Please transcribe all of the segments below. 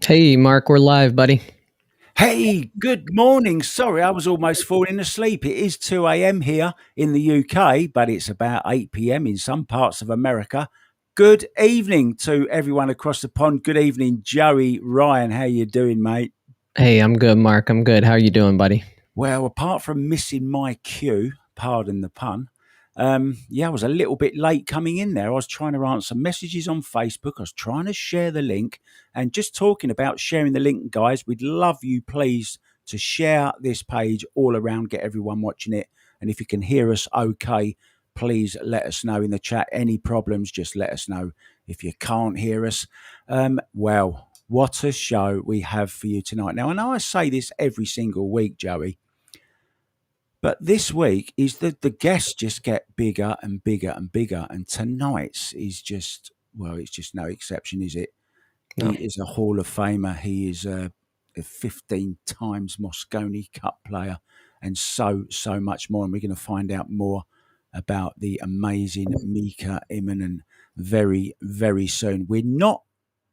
Hey, Mark, we're live, buddy. Hey, good morning. Sorry, I was almost falling asleep. It is 2 a.m. here in the UK, but it's about 8 p.m. in some parts of America. Good evening to everyone across the pond. Good evening, Joey, Ryan. How you doing, mate? Hey, I'm good, Mark. I'm good. How are you doing, buddy? Well, apart from missing my cue, pardon the pun, yeah, I was a little bit late coming in there. I was trying to answer messages on Facebook. I was trying to share the link and just talking about sharing the link, guys. We'd love you, please, to share this page all around, get everyone watching it. And if you can hear us okay, please let us know in the chat. Any problems, just let us know. If you can't hear us, well, what a show we have for you tonight. Now, I know I say this every single week, Joey, but this week is the guests just get bigger and bigger and bigger, and tonight's is just, well, it's just no exception, is it? He No. is a Hall of Famer. He is a 15 times Mosconi Cup player, and so much more. And we're going to find out more about the amazing Mika Immonen very soon. We're not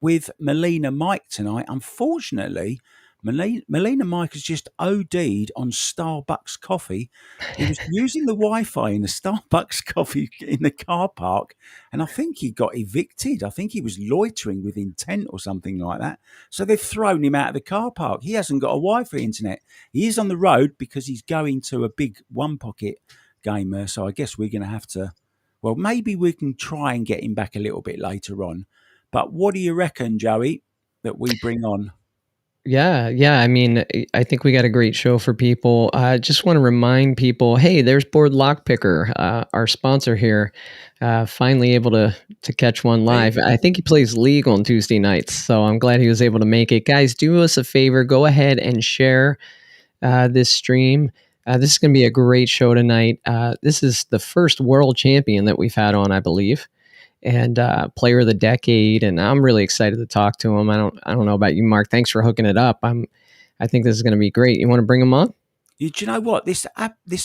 with Melina Mike tonight, unfortunately. Melina Mike has just OD'd on Starbucks coffee. He was using the Wi-Fi in the Starbucks coffee in the car park, and I think he got evicted. I think he was loitering with intent or something like that. So they've thrown him out of the car park. He hasn't got a Wi-Fi internet. He is on the road because he's going to a big one pocket gamer. So I guess we're going to have to. Well, maybe we can try and get him back a little bit later on. But what do you reckon, Joey, that we bring on? Yeah. I mean, I think we got a great show for people. I just want to remind people, hey, there's Board Lockpicker, our sponsor here. Finally able to catch one Hey, live. I think he plays League on Tuesday nights, so I'm glad he was able to make it. Guys, do us a favor. Go ahead and share this stream. This is going to be a great show tonight. This is the first world champion that we've had on, I believe, and player of the decade. And I'm really excited to talk to him. I don't know about you, Mark. Thanks for hooking it up. I think this is going to be great. You want to bring him on? do you know what? This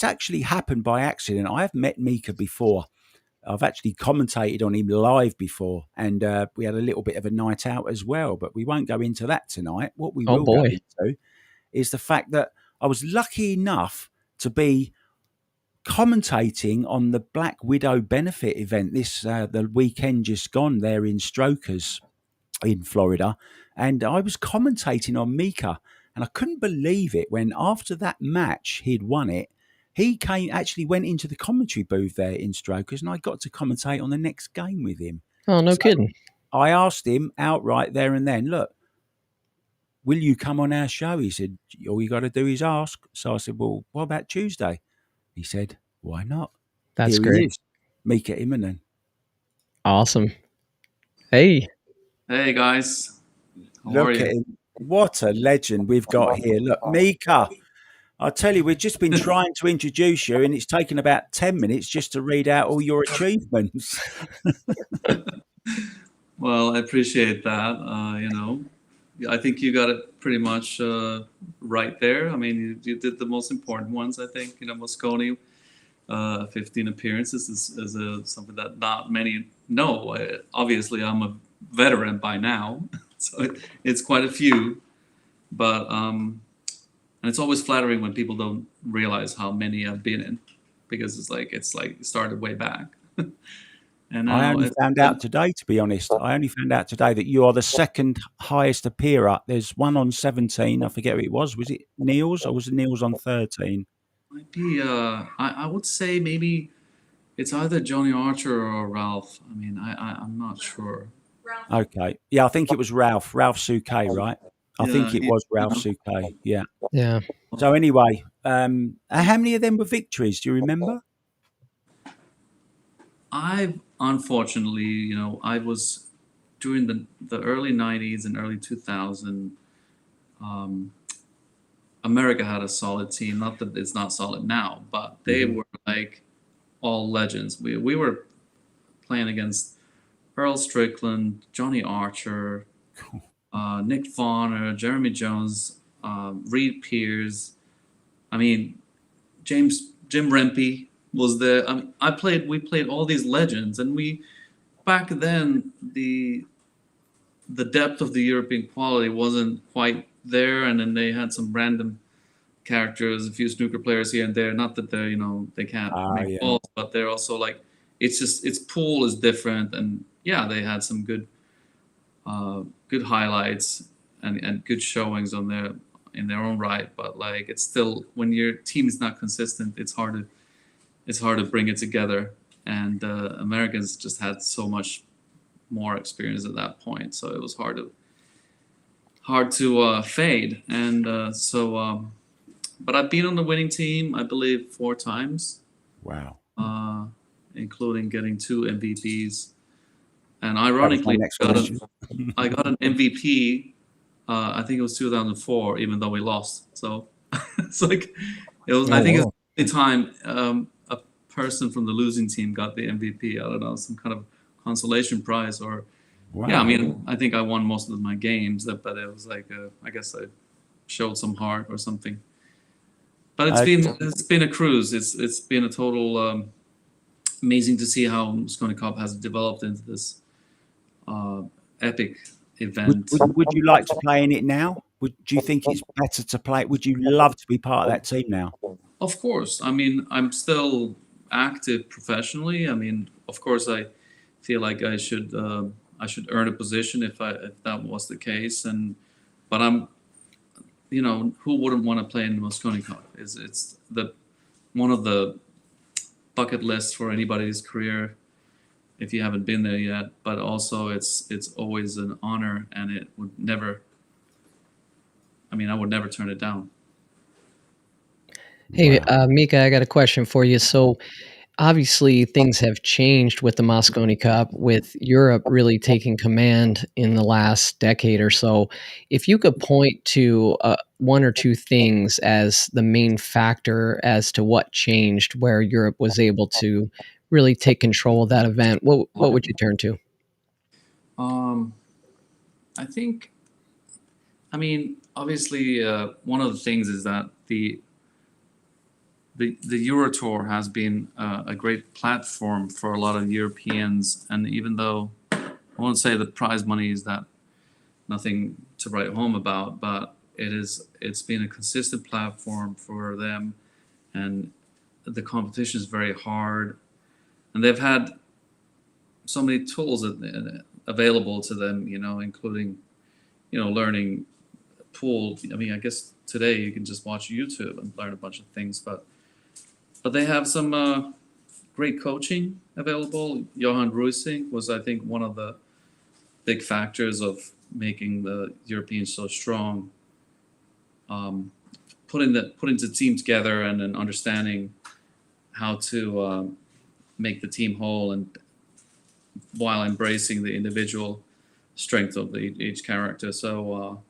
actually happened by accident. I have met Mika before. I've actually commentated on him live before, and we had a little bit of a night out as well. But we won't go into that tonight. What we Oh will go boy. into is the fact that I was lucky enough to be commentating on the Black Widow benefit event this the weekend just gone there in Strokers in Florida, and I was commentating on Mika, and I couldn't believe it when after that match he'd won it. He came actually went into the commentary booth there in Strokers, and I got to commentate on the next game with him. Oh, no So kidding. I asked him outright there and then, look, will you come on our show? He said, all you got to do is ask. So I said, well, what about Tuesday? He said, why not? That's Here he great. is, Mika Immonen. Awesome. Hey. Hey guys, how are Look at you? him. What a legend we've got here. Look, Mika. I tell you, we've just been trying to introduce you, and it's taken about 10 minutes just to read out all your achievements. Well, I appreciate that. I think you got it pretty much right there. I mean, you did the most important ones. I think Mosconi, 15 appearances is something that not many know. Obviously, I'm a veteran by now, so it's quite a few. But and it's always flattering when people don't realize how many I've been in, because it's like it started way back. And I now only it's found out today, to be honest. I only found out today that you are the second highest appearer. There's one on 17. I forget who it was. Was it Niels or was it Niels on 13? might be I would say maybe it's either Johnny Archer or Ralph. I mean, I'm not sure. Okay. Yeah, I think it was Ralph Souquet, right? I Yeah, think it was Ralph Souquet. Yeah. Yeah. So anyway, how many of them were victories? Do you remember? I've unfortunately, I was during the early '90s and early 2000. Um, America had a solid team. Not that it's not solid now, but they Mhm. were like all legends. We were playing against Earl Strickland, Johnny Archer, Nick Vonner, Jeremy Jones, Reed Pierce. I mean, Jim Rempe was there. I mean, we played all these legends, and we back then the depth of the European quality wasn't quite there, and then they had some random characters, a few snooker players here and there. Not that they're they can't make Yeah. balls, but they're also like it's just its pool is different, and yeah, they had some good highlights and good showings on their in their own right. But like it's still when your team is not consistent, it's hard to bring it together. And Americans just had so much more experience at that point, so it was hard to fade. And but I've been on the winning team, I believe, 4 times, Wow. including getting 2 MVPs. And That was my ironically, next question. I got an MVP. I think it was 2004, even though we lost. So it's like it was. I think wow. it's the only time a person from the losing team got the MVP. I don't know, some kind of consolation prize or. Wow. Yeah, I mean, I think I won most of my games, but it was like I guess I showed some heart or something. But it's been a cruise. It's been a total amazing to see how Mosconi Cup has developed into this epic event. Would you like to play in it now? Do you think it's better to play? Would you love to be part of that team now? Of course. I mean, I'm still active professionally. I mean, of course, I feel like I should earn a position if that was the case. But I'm, who wouldn't want to play in the Mosconi Cup? It's one of the bucket lists for anybody's career if you haven't been there yet. But also, it's always an honor, and it would never. I mean, I would never turn it down. Hey, Mika, I got a question for you. So, obviously, things have changed with the Mosconi Cup, with Europe really taking command in the last decade or so. If you could point to 1 or 2 things as the main factor as to what changed, where Europe was able to really take control of that event, what would you turn to? I think. I mean, obviously, one of the things is that the Euro Tour has been a great platform for a lot of Europeans, and even though I won't say the prize money is that nothing to write home about, but it's been a consistent platform for them, and the competition is very hard, and they've had so many tools available to them, including learning pool. I mean, I guess today you can just watch YouTube and learn a bunch of things, but they have some great coaching available. Johan Ruysing was, I think, one of the big factors of making the Europeans so strong. Putting the team together and then understanding how to make the team whole, and while embracing the individual strength of each character. So,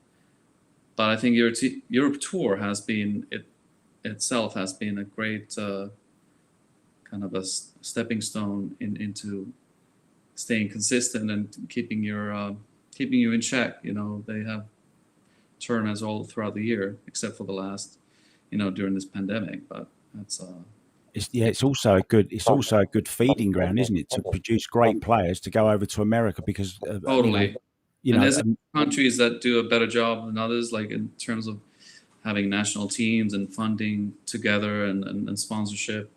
but I think Europe Tour has been itself has been a great kind of a stepping stone into staying consistent and keeping you in check. They have tournaments all throughout the year, except for the last, during this pandemic. But that's It's also a good feeding ground, isn't it, to produce great players to go over to America because totally. And there's countries that do a better job than others, like in terms of having national teams and funding together and sponsorship.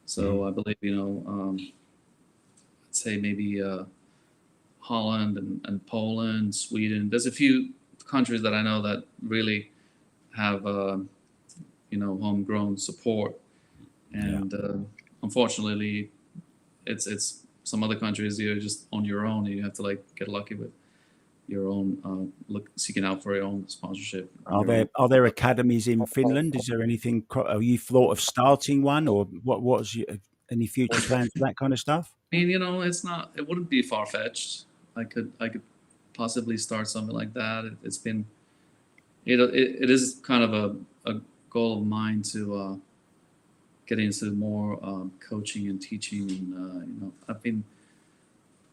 So I believe, I'd say maybe Holland and Poland, Sweden. There's a few countries that I know that really have, homegrown support. And unfortunately, it's some other countries you're just on your own, and you have to get lucky with your own seeking out for your own sponsorship. Are there academies in Finland? Is there anything? Have you thought of starting one, or what's any future plans for that kind of stuff? I mean, it wouldn't be far fetched. I could possibly start something like that. It's been, it is kind of a goal of mine to get into more coaching and teaching. And I've been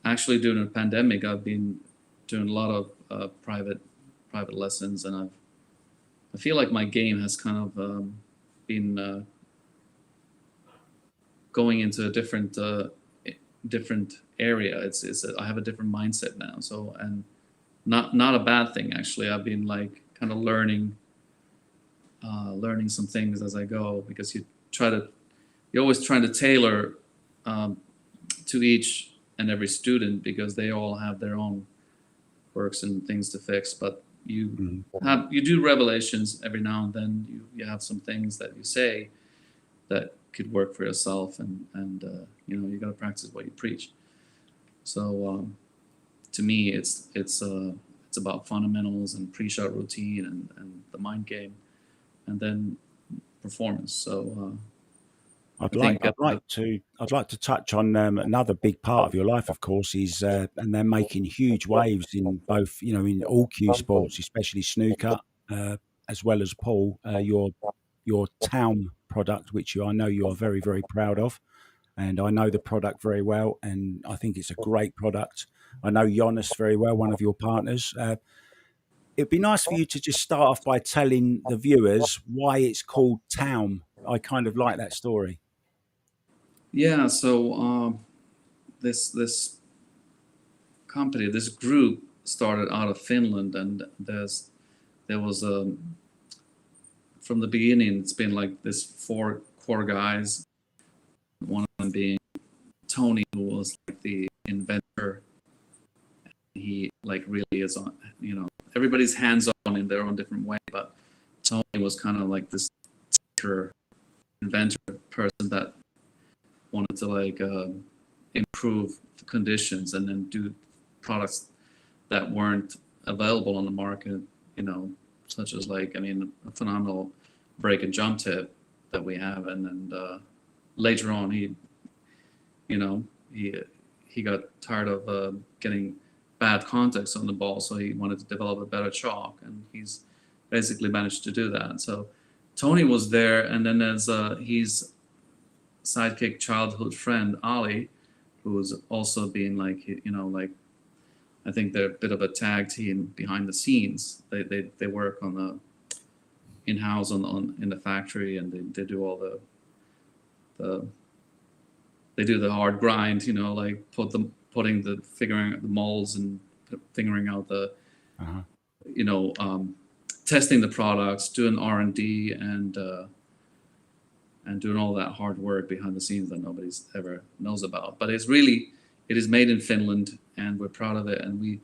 actually during the pandemic, I've been doing a lot of private lessons, and I feel like my game has kind of been going into a different area. I have a different mindset now. So, and not a bad thing actually. I've been like kind of learning some things as I go, because you're always trying to tailor to each and every student, because they all have their own quirks and things to fix. But you do revelations every now and then. You have some things that you say that could work for yourself, and you got to practice what you preach. So to me, it's about fundamentals and pre-shot routine and the mind game, and then performance. So I'd like to touch on another big part of your life, of course, is and they're making huge waves in both, in all cue sports, especially snooker, as well as pool. Your Town product, which I know you are very, very proud of, and I know the product very well, and I think it's a great product. I know Jonas very well, one of your partners. It'd be nice for you to just start off by telling the viewers why it's called Town. I kind of like that story. Yeah, so this company, this group started out of Finland, and there was from the beginning, it's been like this 4 core guys. One of them being Tony, who was like the inventor. He like really is on, everybody's hands on in their own different way, but Tony was kind of like this inventor person that wanted to like improve the conditions and then do products that weren't available on the market, such as like, a phenomenal break and jump tip that we have. And then later on, he got tired of getting bad contacts on the ball, so he wanted to develop a better chalk, and he's basically managed to do that. So Tony was there, and then there's his sidekick childhood friend Ali, who's also been like, I think they're a bit of a tag team behind the scenes. They work on the in-house in the factory, and they do all they do the hard grind, like figuring out the molds and figuring out the testing the products, doing R&D, and doing all that hard work behind the scenes that nobody's ever knows about. But it is made in Finland, and we're proud of it. And we,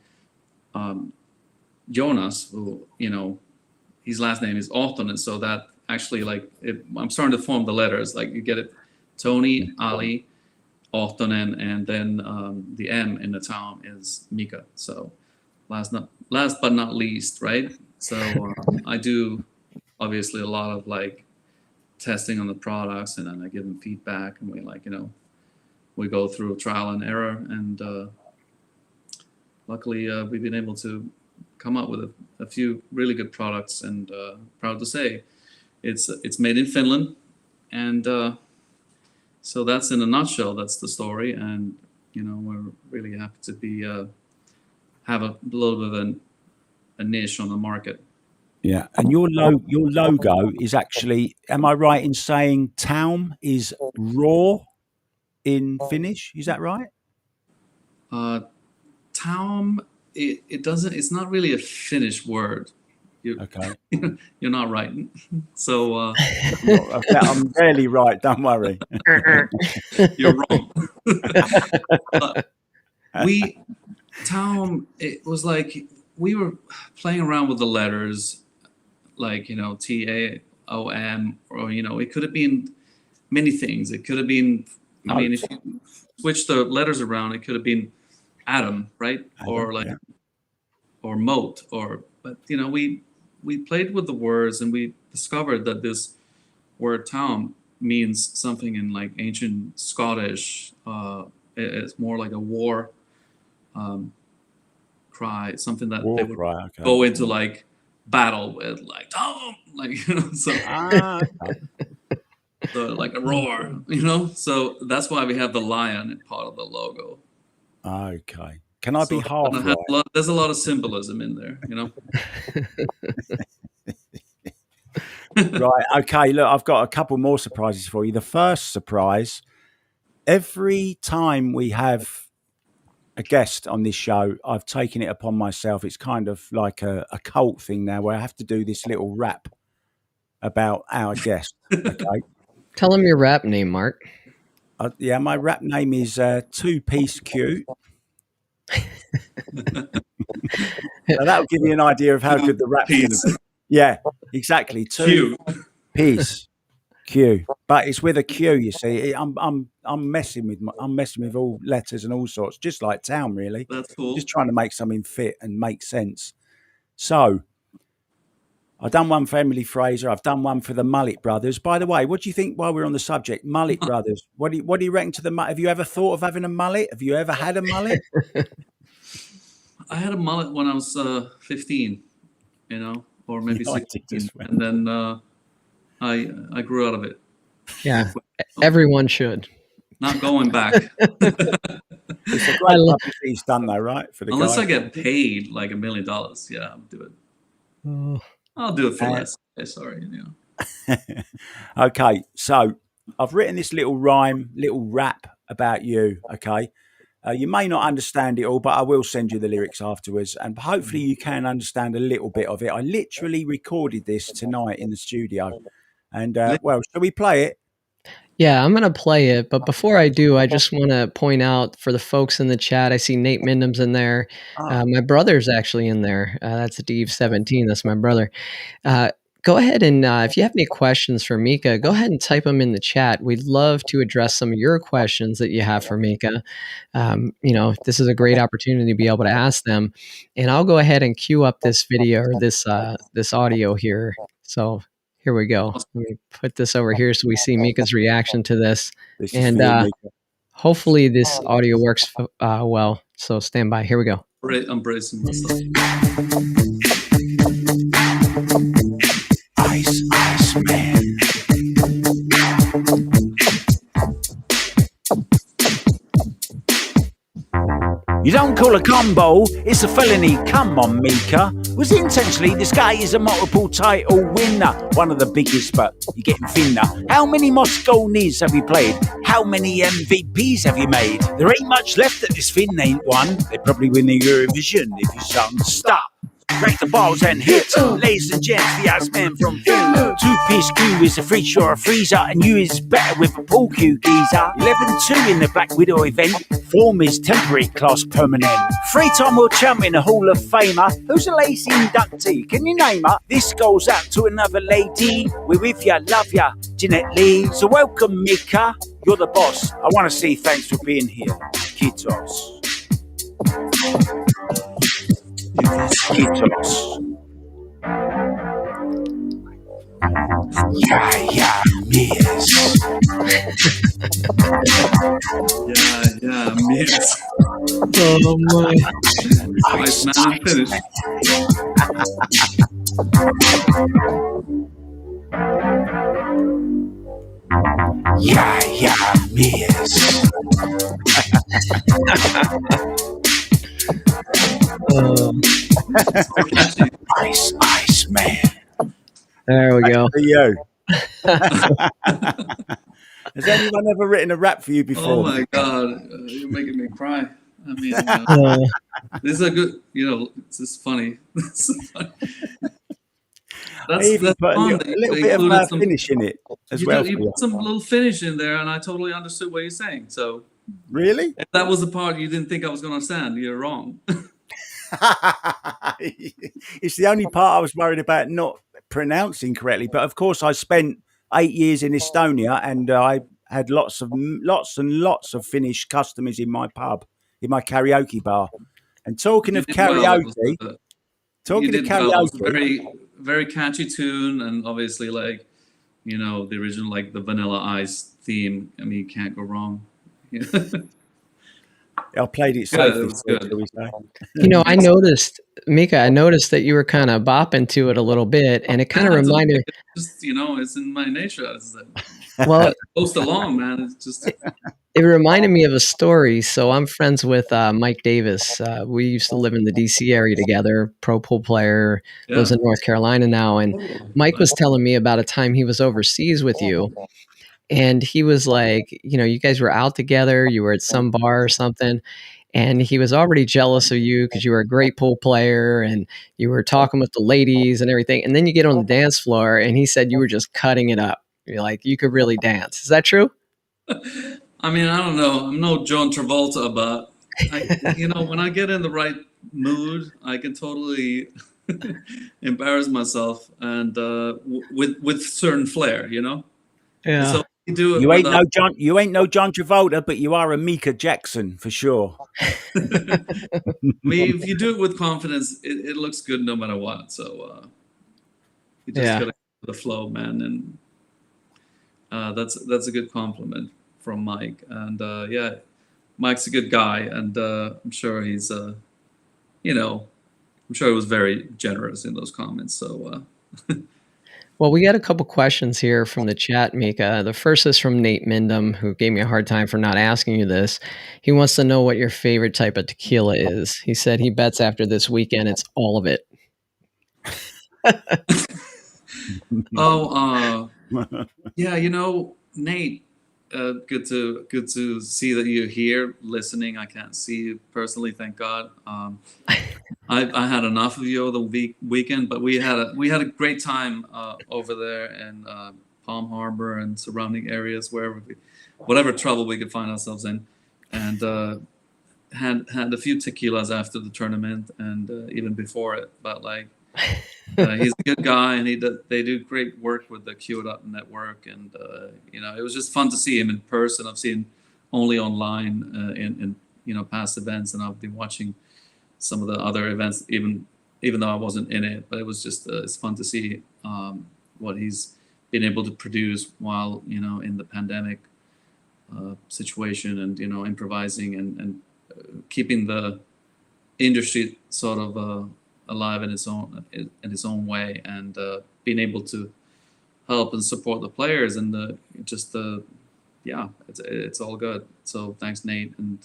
Jonas, who, his last name is Ohtonen, so that actually, like, I'm starting to form the letters, like you get it, Tony, Ali, Ohtonen, and then the M in the town is Mika. So last but not least, right? So I do obviously a lot of like testing on the products, and then I give them feedback, and we go through trial and error, and luckily we've been able to come up with a few really good products, and proud to say it's made in Finland, and so that's in a nutshell, that's the story. And we're really happy to have a little bit of a niche on the market. Yeah, and your logo is actually, am I right in saying Town is raw in Finnish? Is that right? Town, it's not really a Finnish word. Okay. You're not right. So I'm barely right, don't worry. You're wrong. Town, it was like we were playing around with the letters, like, TAOM, or, it could have been many things. It could have been, if you switch the letters around, it could have been atom, right? Or like, or moat, but we played with the words, and we discovered that this word town means something in like ancient Scottish. It's more like a war cry, something that they would go into like battle with, like Tom, like so like a roar, So that's why we have the lion in part of the logo. Okay. Can I be half right? There's a lot of symbolism in there, Right. Okay. Look, I've got a couple more surprises for you. The first surprise: every time we have a guest on this show, I've taken it upon myself. It's kind of like a cult thing now, where I have to do this little rap about our guest. Okay. Tell him your rap name, Mark. Yeah, my rap name is Two Piece Q. So that'll give you an idea of how good the rap's going to be. Yeah, exactly. Two Piece Q, but it's with a Q. You see, I'm messing with all letters and all sorts, just like Town, really. That's cool. Just trying to make something fit and make sense. So I've done one for Emily Fraser. I've done one for the Mullet Brothers. By the way, what do you think, while we're on the subject, Mullet Brothers? What do you reckon to the mullet? Have you ever thought of having a mullet? Have you ever had a mullet? I had a mullet when I was 15, or maybe 16, and then I grew out of it. Yeah, everyone should. Not going back. It's a great publicity he's done, though, right? For the Unless guy. I get paid like $1 million, yeah, I'll do it. I'll do it for less. Sorry, Okay, so I've written this little rap about you. Okay, you may not understand it all, but I will send you the lyrics afterwards, and hopefully you can understand a little bit of it. I literally recorded this tonight in the studio, and well, shall we play it? Yeah, I'm going to play it. But before I do, I just want to point out for the folks in the chat, I see Nate Mindham's in there. My brother's actually in there. That's Dave17. That's my brother. Go ahead and if you have any questions for Mika, go ahead and type them in the chat. We'd love to address some of your questions that you have for Mika. This is a great opportunity to be able to ask them. And I'll go ahead and queue up this video or this audio here. So here we go. Let me put this over here so we see Mika's reaction to this. And hopefully this audio works well. So stand by. Here we go. I'm bracing myself. Ice Man. You don't call a combo, it's a felony. Come on, Mika. Was it intentionally? This guy is a multiple title winner. One of the biggest, but you're getting thinner. How many Mosconis have you played? How many MVPs have you made? There ain't much left that this Finn ain't won. They probably win the Eurovision if you sung Stop. Break the balls and hit. Ladies and gents, the Iceman from Finland. Two-piece Q is a freak or a freezer, and you is better with a pool cue geezer. 11-2 in the Black Widow event. Form is temporary, class permanent. 3-time world champion, a Hall of Famer. Who's a lazy inductee? Can you name her? This goes out to another lady. We're with ya, love ya, Jeanette Lee. So welcome, Mika. You're the boss. I want to say thanks for being here. Kitos. Kitos. Yeah, miss. Yeah, miss. Oh my. Nice man finish. Yeah, miss. Ice Man. There we go. For you. Has anyone ever written a rap for you before? Oh my God, you're making me cry. I mean, this is a good, it's just funny. That's fun. That's put fun. a little bit of finish in it as well. You put some little finish in there, and I totally understood what you're saying. So, really, if that was the part you didn't think I was going to understand, you're wrong. It's the only part I was worried about not pronouncing correctly. But of course, I spent 8 years in Estonia, and I had lots and lots of Finnish customers in my pub, in my karaoke bar. And talking of karaoke, very, very catchy tune, and obviously, the original, the Vanilla Ice theme. I mean, you can't go wrong. I played it safely. I noticed, Mika, that you were kind of bopping to it a little bit, and it kind of reminded me. It's in my nature. Well, post along, man. It's just. It reminded me of a story. So I'm friends with Mike Davis. We used to live in the DC area together. Pro pool player, lives in North Carolina now, and Mike was telling me about a time he was overseas with you. And he was like, you guys were out together, you were at some bar or something. and he was already jealous of you because you were a great pool player and you were talking with the ladies and everything. And then you get on the dance floor, and he said you were just cutting it up. You're like, you could really dance. Is that true? I mean, I don't know. I'm no John Travolta, but when I get in the right mood, I can totally embarrass myself, and with certain flair, Yeah. So you do it You ain't without. no John Travolta, but you are a Mika Jackson for sure. I mean, if you do it with confidence, it looks good no matter what. So you just Yeah. gotta go with the flow, man, and that's a good compliment from Mike. And yeah, Mike's a good guy, and I'm sure he's I'm sure he was very generous in those comments. So Well, we got a couple questions here from the chat, Mika. The first is from Nate Mindham, who gave me a hard time for not asking you this. He wants to know what your favorite type of tequila is. He said he bets after this weekend it's all of it. yeah, Nate, good to see that you're here listening. I can't see you personally, thank God. I had enough of you over the weekend, but we had a great time over there in Palm Harbor and surrounding areas, whatever trouble we could find ourselves in, and had a few tequilas after the tournament and even before it. But like, he's a good guy, and they do great work with the Queued Up network, and it was just fun to see him in person. I've seen only online in past events, and I've been watching some of the other events, even though I wasn't in it. But it was just it's fun to see what he's been able to produce while in the pandemic situation, and improvising and keeping the industry sort of alive in its own way, and being able to help and support the players, and yeah, it's all good. So thanks, Nate, and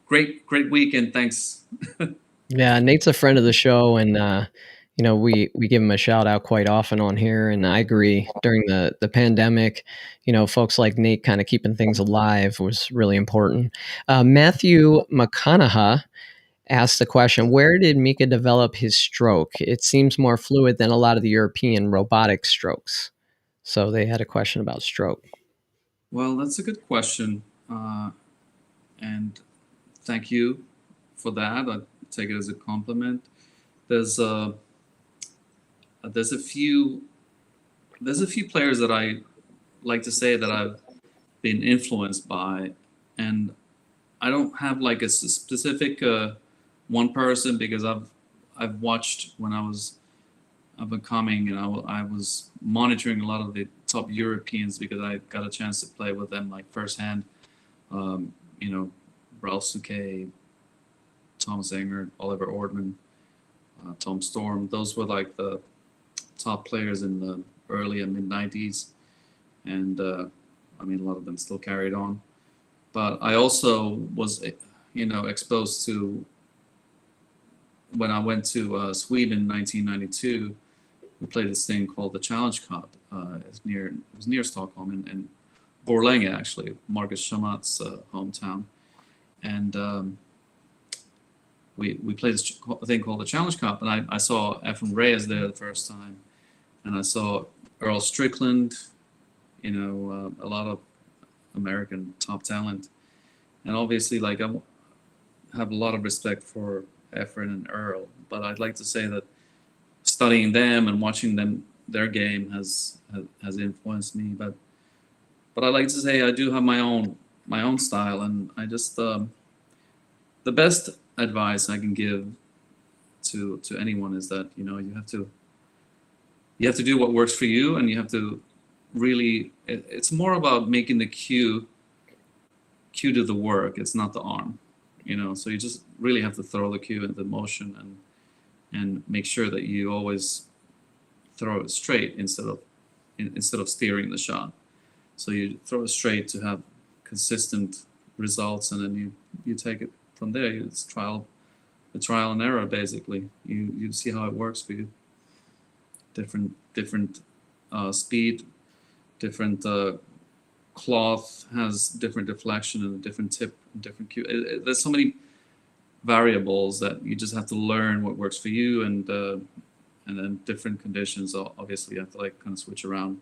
great weekend. Thanks. Yeah, Nate's a friend of the show, and we give him a shout out quite often on here. And I agree. During the pandemic, folks like Nate kind of keeping things alive was really important. Matthew McConaughey asked the question: where did Mika develop his stroke? It seems more fluid than a lot of the European robotic strokes. So they had a question about stroke. Well, that's a good question, and thank you for that. I take it as a compliment. There's a few players that I like to say that I've been influenced by, and I don't have like a specific one person, because I've watched when I was up and coming, and I was monitoring a lot of the top Europeans because I got a chance to play with them like firsthand. Um, you know, Ralph Souquet, Thomas Engert, Oliver Ortman, Tom Storm. Those were like the top players in the early and mid '90s, and I mean a lot of them still carried on. But I also was, exposed to, when I went to Sweden in 1992. We played this thing called the Challenge Cup. It was near Stockholm, in Borlänge, actually, Marcus Schamat's hometown, and we played this thing called the Challenge Cup, and I saw Efren Reyes there the first time, and I saw Earl Strickland, a lot of American top talent, and obviously, like, I have a lot of respect for Efren and Earl, but I'd like to say that studying them and watching their game has influenced me. But I like to say I do have my own style, and I just the best advice I can give to anyone is that you have to do what works for you, and you have to really. It's more about making the cue do the work. It's not the arm, So you just really have to throw the cue into motion and make sure that you always throw it straight instead of steering the shot. So you throw it straight to have consistent results, and then you take it from there. It's trial and error, basically. You see how it works for you. Different speed, different cloth has different deflection and a different tip, different cue. There's so many variables that you just have to learn what works for you, and then different conditions. Obviously, you have to like kind of switch around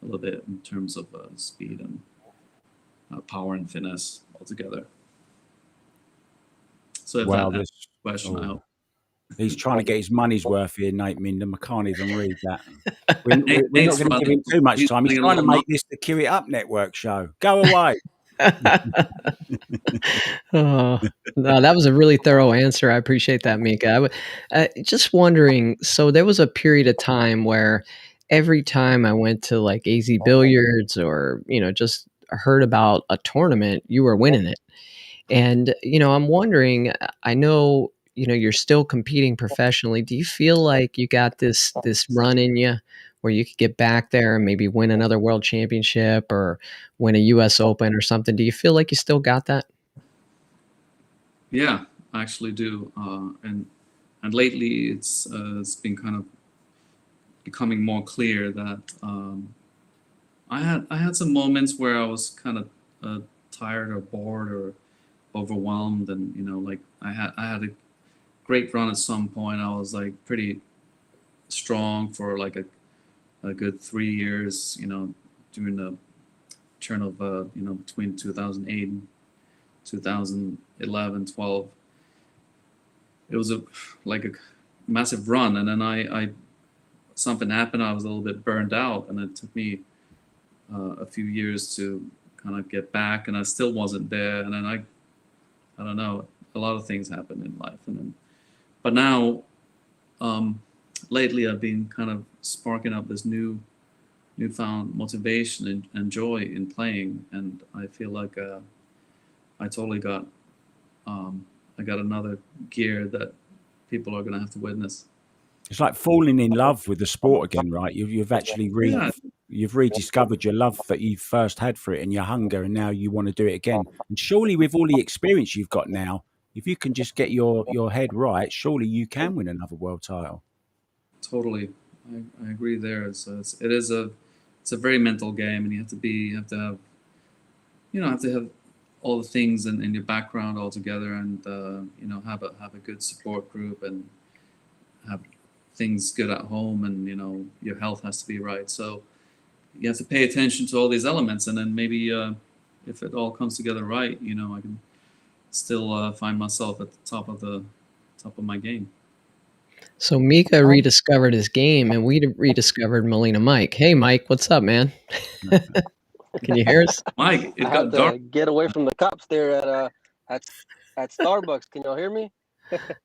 a little bit in terms of speed and power and finesse altogether. So if Well, that this answers the question, I hope. he's trying to get his money's worth here, Nate Minden. I can't even read that. We're Nate's not going to give him too much time. He's running a trying to little make this the Cue It Up Network show. Go away. Oh, no, that was a really thorough answer. I appreciate that, Mika. Just wondering, so there was a period of time where every time I went to like AZ Billiards or, just heard about a tournament, you were winning it. And, I'm wondering, I know, you're still competing professionally. Do you feel like you got this run in you where you could get back there and maybe win another world championship or win a US Open or something? Do you feel like you still got that? Yeah, I actually do. And lately it's been kind of becoming more clear that I had some moments where I was kind of tired or bored or overwhelmed, and like I had a great run at some point. I was like pretty strong for like a good 3 years, during the turn of between 2008 and 2011, 12. It was like a massive run, and then I something happened. I was a little bit burned out, and it took me a few years to kind of get back, and I still wasn't there. And then I don't know, a lot of things happened in life, but now lately I've been kind of sparking up this newfound motivation and joy in playing, and I feel like I totally got I got another gear that people are going to have to witness. It's like falling in love with the sport again, right? You've actually you've rediscovered your love that you first had for it and your hunger, and now you want to do it again. And surely, with all the experience you've got now, if you can just get your head right, surely you can win another world title. Totally, I agree there. It's a very mental game, and you have to have all the things in your background all together, and have a good support group, and have things good at home, and your health has to be right. So you have to pay attention to all these elements, and then maybe if it all comes together right, I can still find myself at the top of my game. So Mika rediscovered his game, and we rediscovered Molina Mike. Hey, Mike, what's up, man? Can you hear us? Mike, it I got had to dark. get away from the cops there at Starbucks. Can y'all hear me?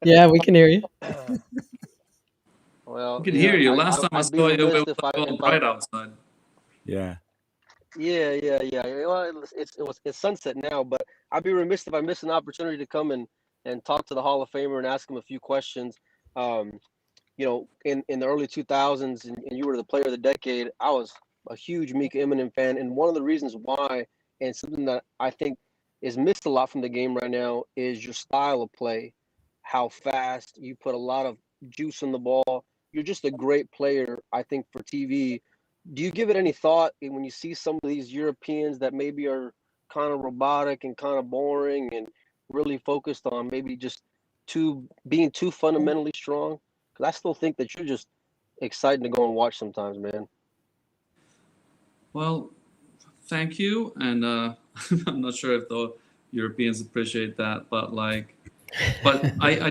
Yeah, we can hear you. Well, I could hear you. Last time I I'd be saw you, it remiss was if all bright outside. Yeah. Yeah. Well, it's sunset now, but I'd be remiss if I missed an opportunity to come and talk to the Hall of Famer and ask him a few questions. In the early 2000s, and you were the player of the decade, I was a huge Mika Immonen fan, and one of the reasons why, and something that I think is missed a lot from the game right now, is your style of play, how fast you put a lot of juice in the ball. You're just a great player, I think, for TV. Do you give it any thought when you see some of these Europeans that maybe are kind of robotic and kind of boring and really focused on maybe just being too fundamentally strong? Because I still think that you're just exciting to go and watch sometimes, man. Well, thank you, and I'm not sure if the Europeans appreciate that, but I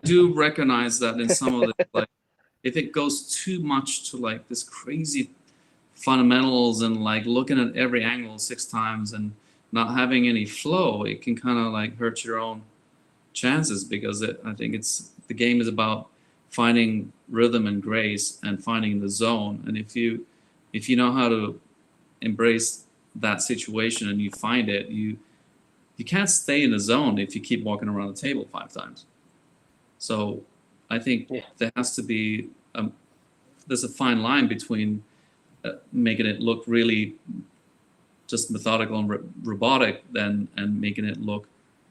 do recognize that in some of the, like, if it goes too much to like this crazy fundamentals and like looking at every angle 6 times and not having any flow, it can kind of like hurt your own chances, because I think the game is about finding rhythm and grace and finding the zone. And if you know how to embrace that situation and you find it, you can't stay in the zone if you keep walking around the table 5 times. So I think there has to be there's a fine line between making it look really just methodical and robotic and making it look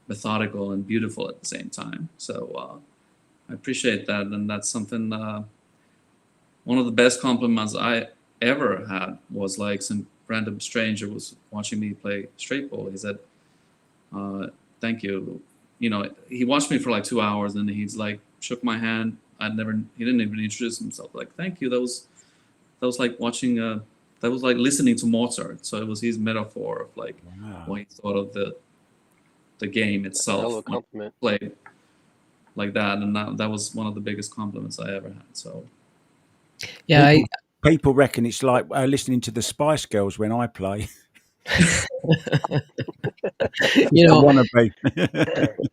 methodical and beautiful at the same time. So I appreciate that, and that's something. One of the best compliments I ever had was like some random stranger was watching me play straight ball. He said, "Thank you. he watched me for like 2 hours, and he's like shook my hand. He didn't even introduce himself. Like, thank you. That was like watching. That was like listening to Mozart. So it was his metaphor of like what he thought of the game itself. Hell of a compliment. Played like that, and that was one of the biggest compliments I ever had. So Yeah, people reckon it's like listening to the Spice Girls when I play.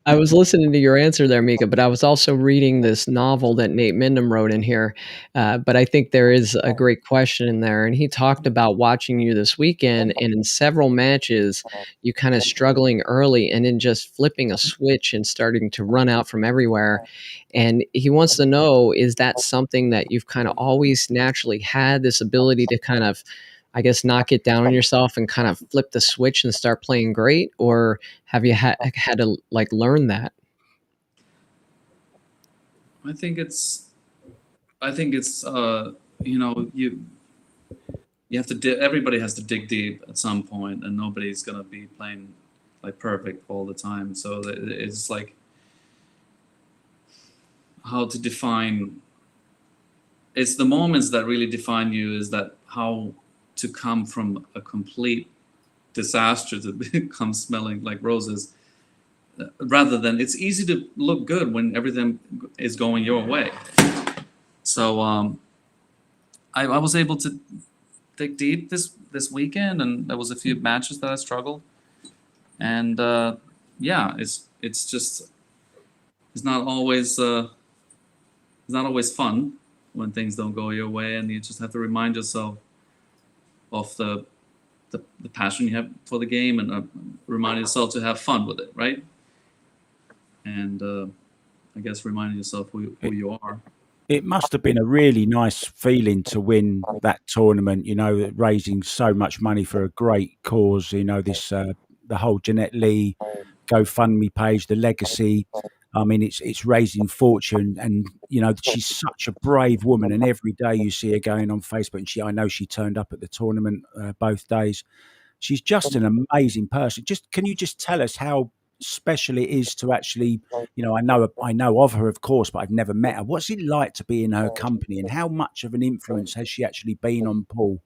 I was listening to your answer there, Mika, but I was also reading this novel that Nate Mindham wrote in here. But I think there is a great question in there. And he talked about watching you this weekend, and in several matches, you kind of struggling early and then just flipping a switch and starting to run out from everywhere. And he wants to know, is that something that you've kind of always naturally had, this ability to kind of, I guess, knock it down on yourself and kind of flip the switch and start playing great? Or have you had to like learn that? I think it's you have to everybody has to dig deep at some point, and nobody's gonna be playing like perfect all the time. So it's like how to define. It's the moments that really define you. Is that how to come from a complete disaster to become smelling like roses, rather than, it's easy to look good when everything is going your way. So I was able to dig deep this weekend, and there was a few matches that I struggled, and it's not always fun when things don't go your way, and you just have to remind yourself of the passion you have for the game, and remind yourself to have fun with it, right? And I guess reminding yourself who you are. It must have been a really nice feeling to win that tournament, raising so much money for a great cause, this the whole Jeanette Lee GoFundMe page, the legacy. I mean, it's raising fortune, and she's such a brave woman. And every day you see her going on Facebook, and I know she turned up at the tournament both days. She's just an amazing person. Can you just tell us how special it is to actually, I know of her, of course, but I've never met her. What's it like to be in her company, and how much of an influence has she actually been on Paul?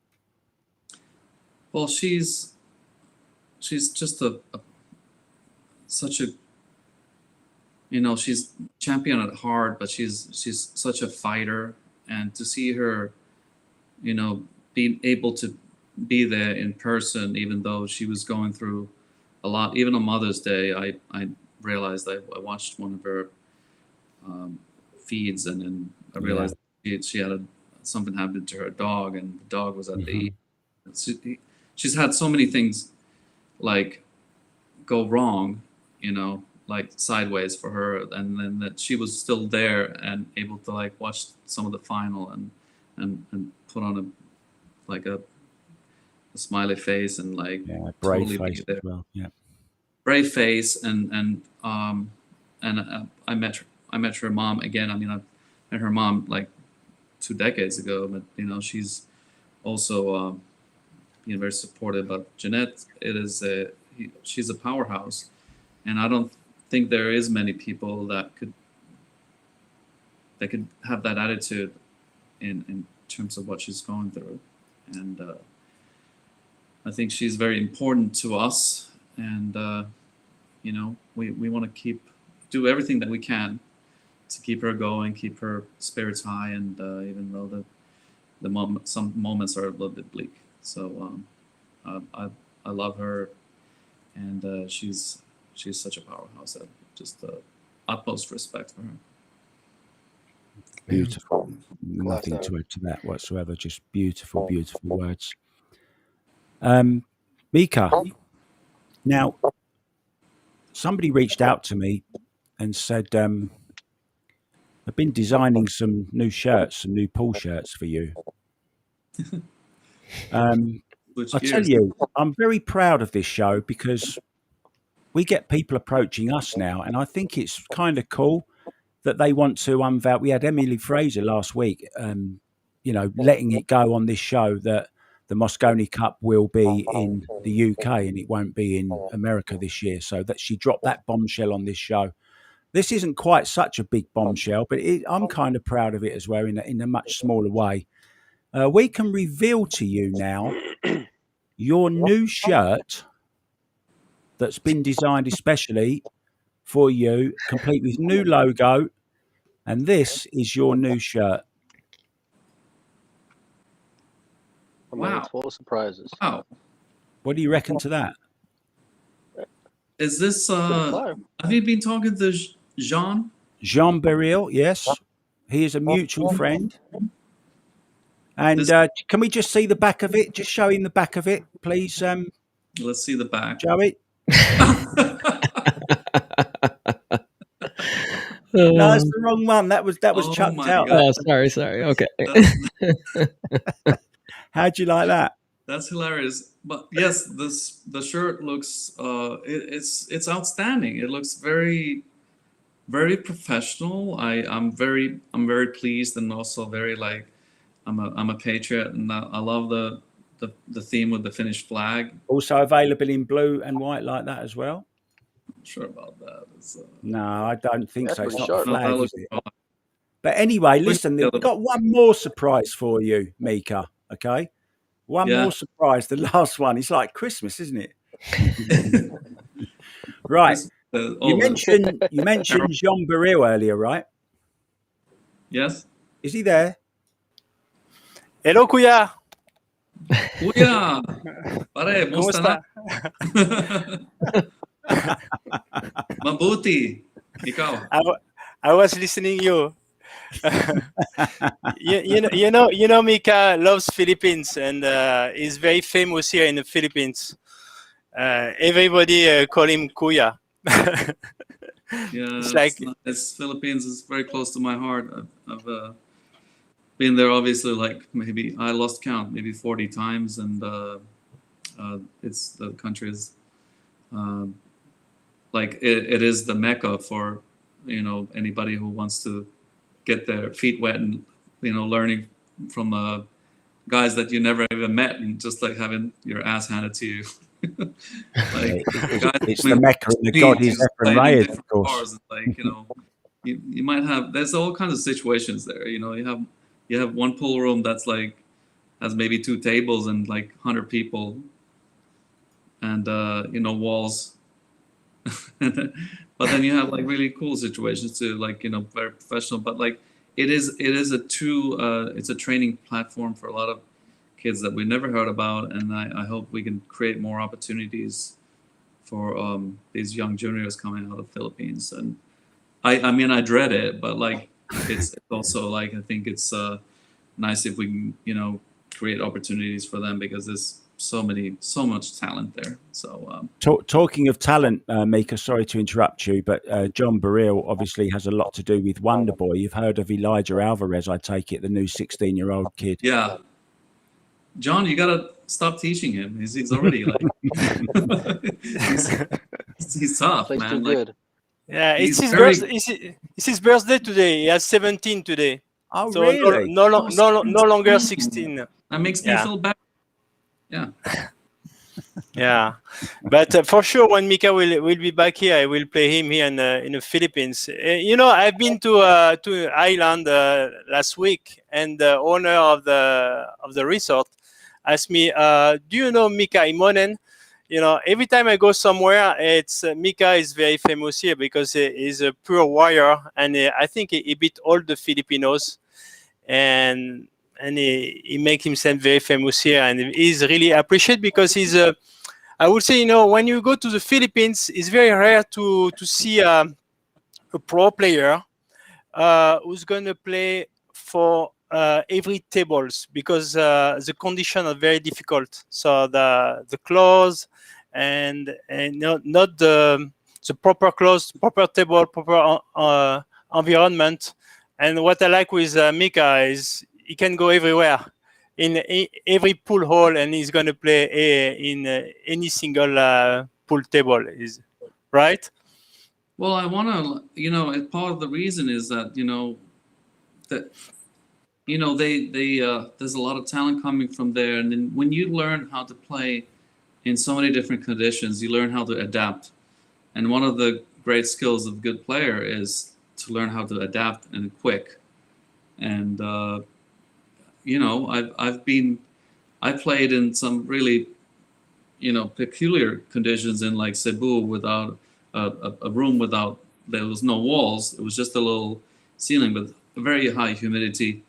Well, she's just such a she's champion at heart, but she's such a fighter, and to see her, being able to be there in person, even though she was going through a lot. Even on Mother's Day, I realized I watched one of her feeds, and then I realized she had something happened to her dog, and the dog was at the. She's had so many things like go wrong, like sideways for her, and then that she was still there and able to like watch some of the final and put on a smiley face and like brave totally face be there. as well. Yeah, brave face, and I met her mom again. I mean, I met her mom like 2 decades ago, but she's also very supportive. But Jeanette, she's a powerhouse, and I don't think there is many people that could have that attitude in terms of what she's going through, and I think she's very important to us, and we want to do everything that we can to keep her going, keep her spirits high, and even though some moments are a little bit bleak. So I love her, and she's such a powerhouse. Just utmost respect for her. Beautiful. Nothing to add to that whatsoever. Just beautiful, beautiful words. Mika, now somebody reached out to me and said, I've been designing some new shirts, some new Paul shirts for you. I tell you, I'm very proud of this show because we get people approaching us now, and I think it's kind of cool that they want to unveil. We had Emily Fraser last week, letting it go on this show that the Mosconi Cup will be in the UK and it won't be in America this year. So that she dropped that bombshell on this show. This isn't quite such a big bombshell, but I'm kind of proud of it as well in a much smaller way. We can reveal to you now your new shirt that's been designed especially for you, complete with new logo. And this is your new shirt. Wow. Total surprises. Wow. What do you reckon to that? Is this, Fire. have you been talking to Jean? Jean Baril, yes. He is a mutual friend. And can we just see the back of it? Just show him the back of it, please, Let's see the back. Joey. No, that's the wrong one. That was Oh chucked my out. God. Oh, sorry. Okay. How'd you like that? That's hilarious. But yes, the shirt looks it's outstanding. It looks very, very professional. I'm very pleased, and also very like I'm a patriot, and I love the theme with the Finnish flag. Also available in blue and white like that as well. Not sure about that. It's, No, I don't think That's so. It's pretty not the sharp. no, that flag, looks is it? fine. But anyway, listen, the we've other got one more surprise for you, Mika. Okay, one Yeah. more surprise. The last one. It's like Christmas, isn't it? Right. You mentioned Jean Baril earlier, right? Yes. Is he there? Hello, Kuya. Kuya! Pare, ¿Cómo musta está? na? Mabuti. Ikaw. I was listening you. you know, Mika loves Philippines and is very famous here in the Philippines. Everybody call him Kuya. Yeah, It's like- it's Philippines is very close to my heart. I've been there, obviously, like maybe I lost count, maybe 40 times, and it's the country is like it is the mecca for anybody who wants to get their feet wet and learning from guys that you never even met and just like having your ass handed to you. Like, It's the Mecca and the God is Efren Reyes, of course. Like you might have. There's all kinds of situations there. You have one pool room that's like has maybe 2 tables and like 100 people, and walls. But then you have like really cool situations too, like very professional. But like it is it's a training platform for a lot of kids that we never heard about, and I hope we can create more opportunities for these young juniors coming out of the Philippines. And I mean I dread it, but like it's also like I think it's nice if we can create opportunities for them, because there's so much talent there. So Talking of talent, Mika, sorry to interrupt you, but John Baril obviously has a lot to do with Wonder Boy. You've heard of Elijah Alvarez, I take it, the new 16-year-old kid. yeah, John, you gotta stop teaching him. He's already like he's tough, Plays man. too Like, good. Yeah, He's it's his very- birthday. It's his birthday today. He has 17 today. Oh, So really? no longer 16. that makes me Yeah. feel bad. Yeah. Yeah, but for sure, when Mika will be back here, I will play him here in the Philippines. I've been to Island last week, and the owner of the resort asked me, "Do you know Mika Imonen?" Every time I go somewhere, it's Mika is very famous here because he's a pure warrior, and I think he beat all the Filipinos, and he make himself very famous here, and he's really appreciated because he's I would say, when you go to the Philippines, it's very rare to see a pro player who's going to play for every tables, because the conditions are very difficult. So the clothes and not the proper clothes, proper table, proper environment. And what I like with Mika is he can go everywhere in every pool hall, and he's going to play in any single pool table. Is right? Well, I want to, part of the reason is that, that you know, they there's a lot of talent coming from there, and then when you learn how to play in so many different conditions, you learn how to adapt. And one of the great skills of a good player is to learn how to adapt and quick. And you know, I played in some really, you know, peculiar conditions in like Cebu without a room without, there was no walls. It was just a little ceiling with very high humidity,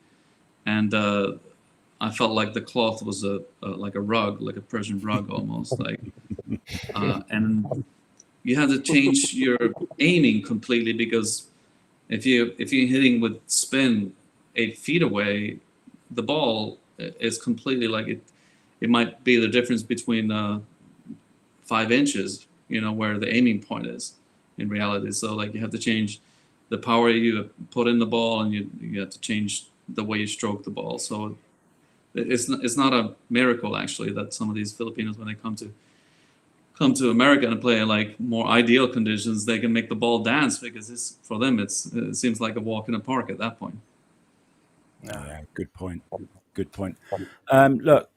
and I felt like the cloth was like a rug, like a Persian rug almost, like, and you had to change your aiming completely, because if you're hitting with spin 8 feet away, the ball is completely like it might be the difference between 5 inches, you know, where the aiming point is in reality. So like you have to change the power you put in the ball, and you have to change the way you stroke the ball. So it's not a miracle actually that some of these Filipinos, when they come to America and play in like more ideal conditions, they can make the ball dance, because for them it seems like a walk in the park at that point. Yeah, good point. Good point. Look,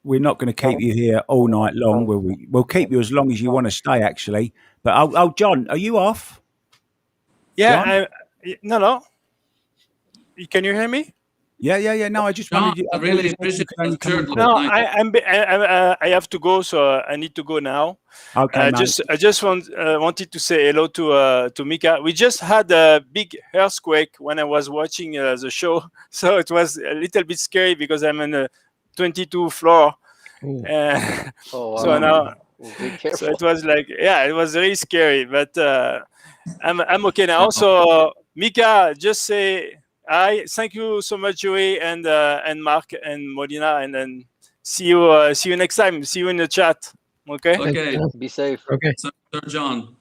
we're not going to keep you here all night long, will we? We'll keep you as long as you want to stay, actually. But John, are you off? Yeah, no. Can you hear me? Yeah. No, I just wanted you. I really appreciate that shirt. No, I have to go, so I need to go now. Okay, I just wanted to say hello to Mika. We just had a big earthquake when I was watching the show, so it was a little bit scary because I'm on a 22 floor. Oh, wow. So now, Be careful. so it was like, yeah, it was really scary, but I'm okay now. So Mika, just say hi. Thank you so much, Joey and Mark and Molina, and then see you next time. See you in the chat. Okay. Okay, Be safe. Okay. Sir John.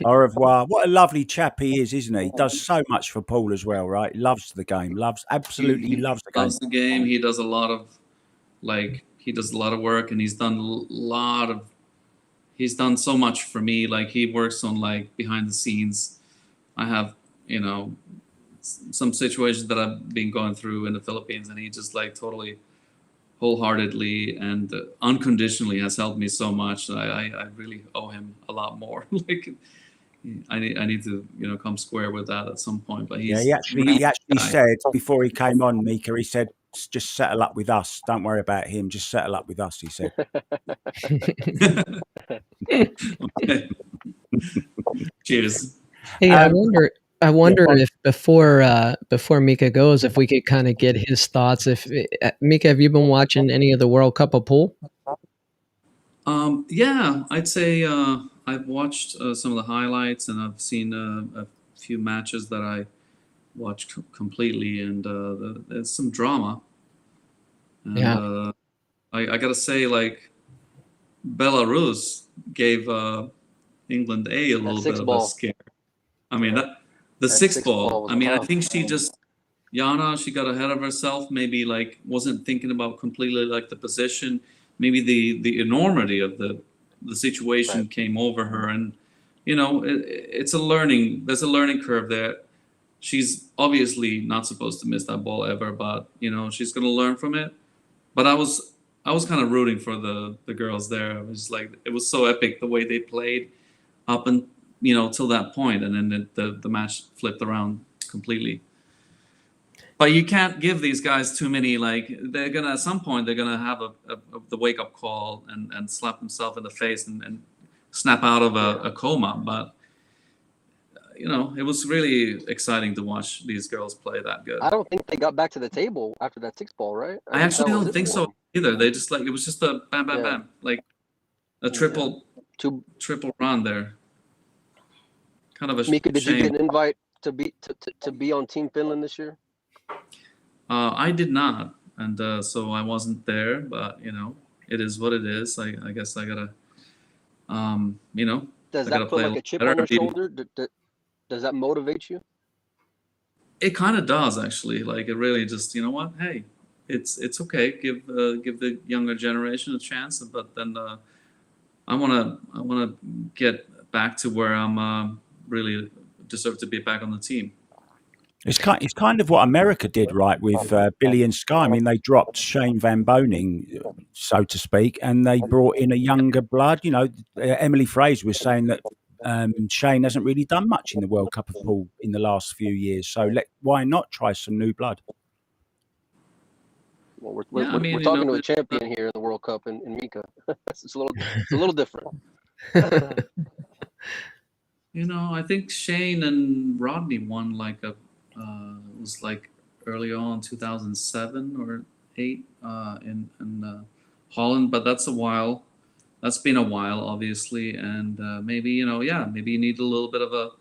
Au revoir. What a lovely chap he is, isn't he? He does so much for Paul as well, right? Loves the game. Absolutely loves the game. Loves the game. He does a lot of work, and he's done so much for me. Like he works on like behind the scenes. I have, you know, some situations that I've been going through in the Philippines, and he just like totally wholeheartedly and unconditionally has helped me so much. I really owe him a lot more. Like I need to, you know, come square with that at some point. But he actually said before he came on, Mika, he said, just settle up with us. Don't worry about him. Just settle up with us, he said. Okay. Cheers. Hey, I wonder if before Mika goes, if we could kind of get his thoughts. If Mika, have you been watching any of the World Cup of pool? Yeah, I'd say I've watched some of the highlights, and I've seen a few matches that I watched completely, and there's some drama. And, Yeah. I gotta say, like Belarus gave England a little bit of a scare. I mean, the sixth ball. I mean, I think she got ahead of herself. Maybe like wasn't thinking about completely like the position. Maybe the enormity of the situation came over her, and you know, it's a learning. There's a learning curve there. She's obviously not supposed to miss that ball ever, but you know, she's gonna learn from it. But I was kind of rooting for the girls there. I was like, it was so epic the way they played up and, you know, till that point, and then the match flipped around completely. But you can't give these guys too many, like they're gonna at some point they're gonna have the wake up call and slap themselves in the face and snap out of a coma. But you know, it was really exciting to watch these girls play that good. I don't think they got back to the table after that sixth ball, right? I actually don't think so either. They just like, it was just a bam, bam, bam, like a triple run there. Kind of a Mika, did shame. you get an invite to be on Team Finland this year? I did not, and so I wasn't there. But you know, it is what it is. I guess I gotta, you know. Does that put like a chip on your shoulder? Does that motivate you? It kind of does, actually. Like it really just, you know what? Hey, it's okay. Give the younger generation a chance. But then I wanna get back to where I'm really deserve to be back on the team. It's kind of what America did, right, with Billy and Sky. I mean, they dropped Shane Van Boening, so to speak, and they brought in a younger blood. You know, Emily Fraser was saying that Shane hasn't really done much in the World Cup of pool in the last few years. So why not try some new blood? Well, Yeah, I mean, we're you talking know, to a it's, champion here in the World Cup in Mika. It's a little different. you know, I think Shane and Rodney won like it was like early on 2007 or 8 in Holland, but that's a while. That's been a while, obviously, and maybe maybe you need a little bit of a.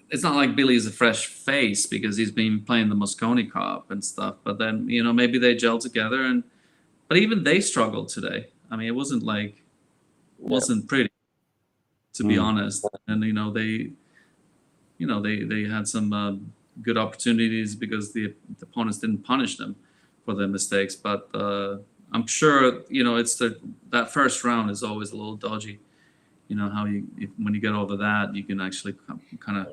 It's not like Billy's a fresh face because he's been playing the Mosconi Cup and stuff, but then maybe they gel together, but even they struggled today. I mean, it wasn't like wasn't pretty, to be honest, and they had some good opportunities because the opponents didn't punish them for their mistakes. But I'm sure it's that first round is always a little dodgy. You know how when you get over that, you can actually kind of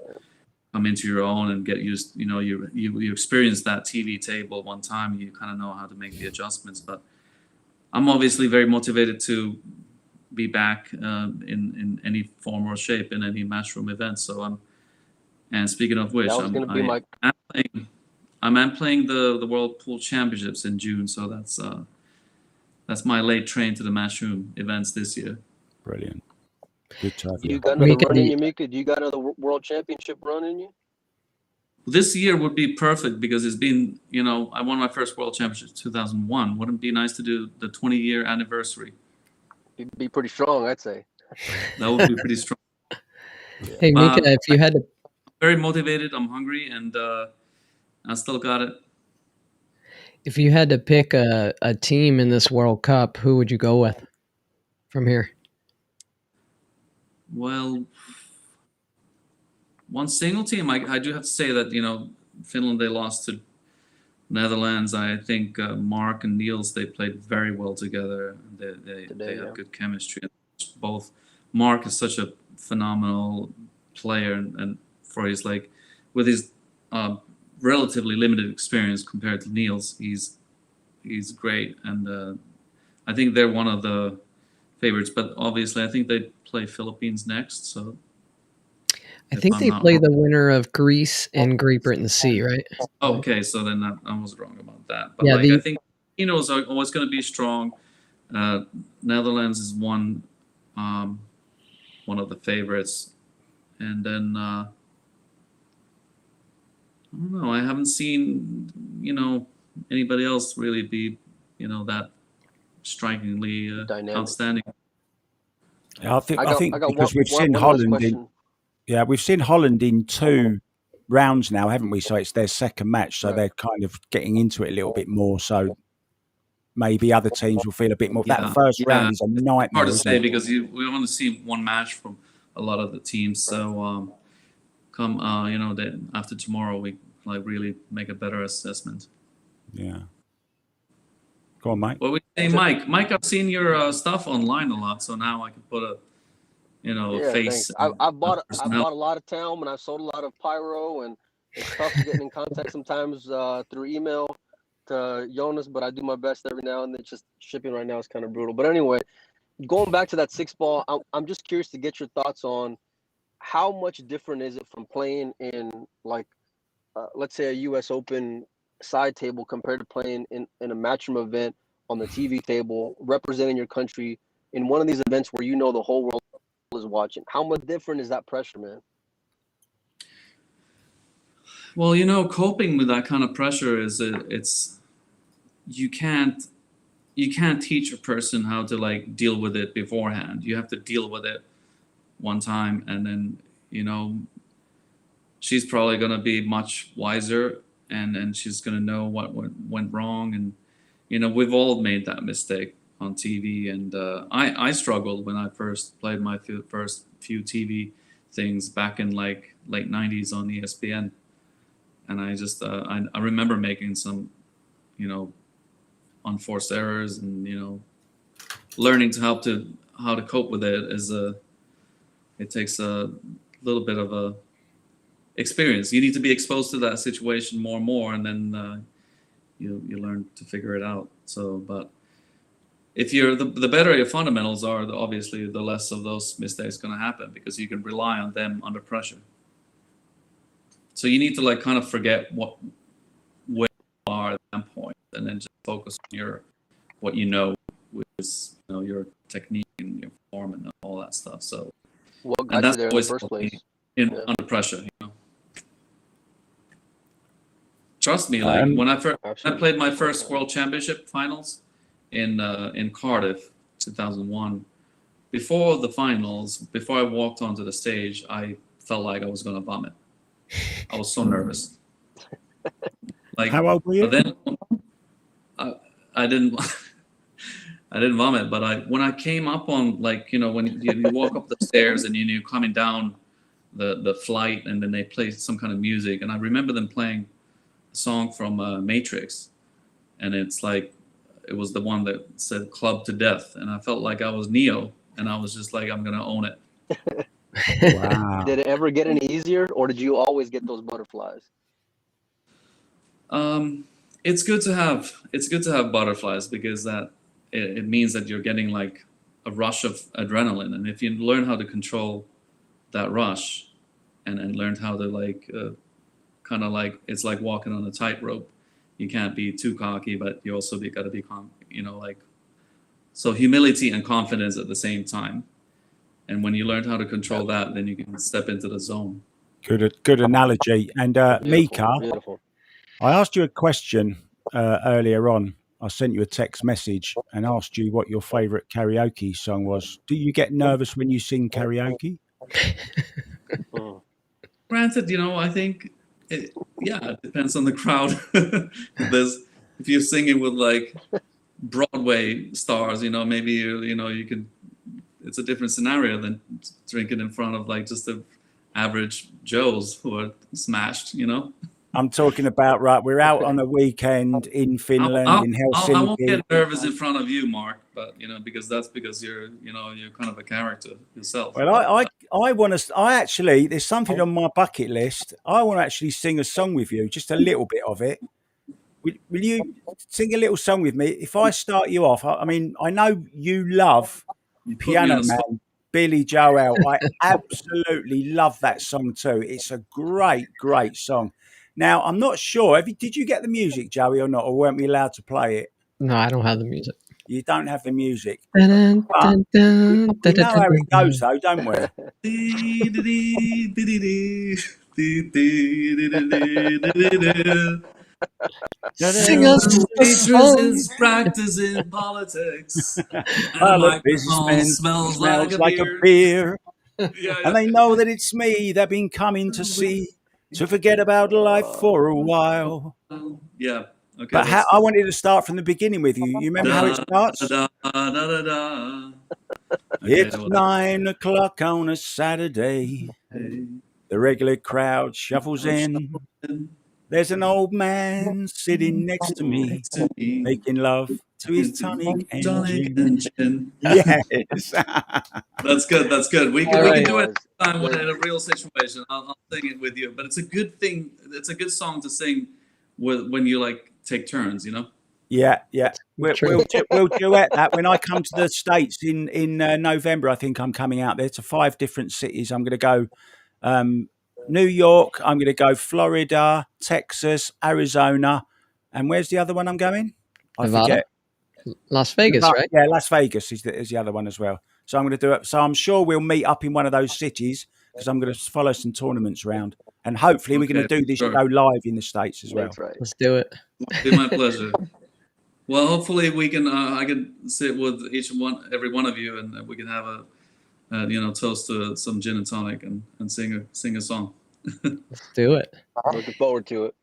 come into your own and get used. You experienced that TV table one time, you kind of know how to make the adjustments. But I'm obviously very motivated to be back in any form or shape in any matchroom event. So and speaking of which, That was going to be my. I'm playing the World Pool Championships in June, so that's my late train to the matchroom events this year. Brilliant. Good to have You you. got another run in you, Mika? Do you got another World Championship run in you? This year would be perfect because it's been, I won my first World Championship in 2001. Wouldn't it be nice to do the 20-year anniversary? You'd be pretty strong, I'd say. That would be pretty strong. Hey, Mika, if you had to... I'm very motivated. I'm hungry, and I still got it. If you had to pick a team in this World Cup, who would you go with from here? Well, one single team, I do have to say that, Finland, they lost to Netherlands. I think Mark and Niels, they played very well together. They have good chemistry. Both Mark is such a phenomenal player, and for his with his relatively limited experience compared to Niels, he's great, and I think they're one of the favorites. But obviously, I think they play Philippines next. So I think they play the winner of Greece and Great Britain Sea, right? Okay, so then I was wrong about that. But yeah, I think is always going to be strong. Netherlands is one of the favorites, and then I don't know. I haven't seen anybody else really be that strikingly outstanding. Yeah, I think because we've seen Holland we've seen Holland in 2 rounds now, haven't we? So it's their second match, so they're kind of getting into it a little bit more. So maybe other teams will feel a bit more. That first round is a nightmare. Hard to say because we want to see one match from a lot of the teams. So come then after tomorrow we really make a better assessment. Yeah. Go on, Mike. What we say, Mike? Mike, I've seen your stuff online a lot, so now I can put a face. I bought a lot of Talm, and I've sold a lot of Pyro, and it's tough getting in contact sometimes through email to Jonas, but I do my best every now and then. Just shipping right now is kind of brutal. But anyway, going back to that 6-ball, I'm just curious to get your thoughts on how much different is it from playing in let's say a U.S. Open side table compared to playing in a matchroom event on the TV table, representing your country in one of these events where the whole world is watching. How much different is that pressure, man? Well, coping with that kind of pressure is you can't teach a person how to deal with it beforehand. You have to deal with it one time, and then she's probably going to be much wiser, and she's going to know what went wrong, and we've all made that mistake on TV, and I struggled when I first played my first few TV things back in late 90s on ESPN, and I just I remember making some unforced errors, and learning how to cope with it it takes a little bit of experience. You need to be exposed to that situation more and more, and then you learn to figure it out. So, but if you're the better your fundamentals are, obviously the less of those mistakes going to happen, because you can rely on them under pressure. So you need to like kind of forget where you are at that point, and then just focus on what you know, which is your technique and your form and all that stuff. So what got you there in the first place? Under pressure, Trust me, like when I played my first World Championship finals in Cardiff, 2001. Before the finals, before I walked onto the stage, I felt like I was going to vomit. I was so nervous. Like, how old were you? Then I didn't. I didn't vomit, but when I came up on, like, when you walk up the stairs and you're coming down the flight, and then they play some kind of music, and I remember them playing a song from Matrix, and it's like, it was the one that said "Club to Death," and I felt like I was Neo, and I was just like, I'm gonna own it. Wow. Did it ever get any easier, or did you always get those butterflies? It's good to have butterflies, because that it means that you're getting like a rush of adrenaline, and if you learn how to control that rush, and learn how to like kind of like, it's like walking on a tightrope. You can't be too cocky, but you also got to be calm, like, so humility and confidence at the same time. And when you learn how to control that, then you can step into the zone. Good analogy. And Mika, Beautiful. I asked you a question earlier on. I sent you a text message and asked you what your favorite karaoke song was. Do you get nervous when you sing karaoke? Granted, I think it depends on the crowd. If you're singing with like Broadway stars, maybe you can. It's a different scenario than drinking in front of like just the average Joes who are smashed. I'm talking about, right, we're out on a weekend in Finland, in Helsinki. I won't get nervous in front of you, Mark, but because you're kind of a character yourself. Well, I want to. I actually, there's something on my bucket list. I want to actually sing a song with you, just a little bit of it. Will you sing a little song with me? If I start you off, I mean, I know you love Piano Man, Billy Joel. I absolutely love that song too. It's a great, great song. Now, I'm not sure. Did you get the music, Joey, or not? Or weren't we allowed to play it? No, I don't have the music. You don't have the music. Dun, But dun, dun, we dun, know how dun, it goes, though, don't we? Sing us a song. Practicing politics. Well, the businessman smells like a beer. And they know that it's me they've been coming to see, to forget about life for a while. Yeah. Okay. But I wanted to start from the beginning with you. You remember how it starts? It's 9 o'clock on a Saturday. The regular crowd shuffles in. There's an old man sitting next to me, making love to his tonic and gin. Yes. That's good. That's good. We All can do it time in a real situation. I'll sing it with you. But it's a good thing. It's a good song to sing when you like take turns. Yeah. We'll duet that when I come to the States in November. I think I'm coming out there to 5 different cities. I'm going to go New York. I'm going to go Florida, Texas, Arizona, and where's the other one I'm going? I forget. Las Vegas, right? Yeah, Las Vegas is the other one as well. So I'm going to do it. So I'm sure we'll meet up in one of those cities, because I'm going to follow some tournaments around, and hopefully we're going to do this show live in the States as well. That's right. Let's do it. It'll be my pleasure. Well, hopefully we can. I can sit with every one of you, and we can have a toast to some gin and tonic and sing a song. Let's do it. Looking forward to it.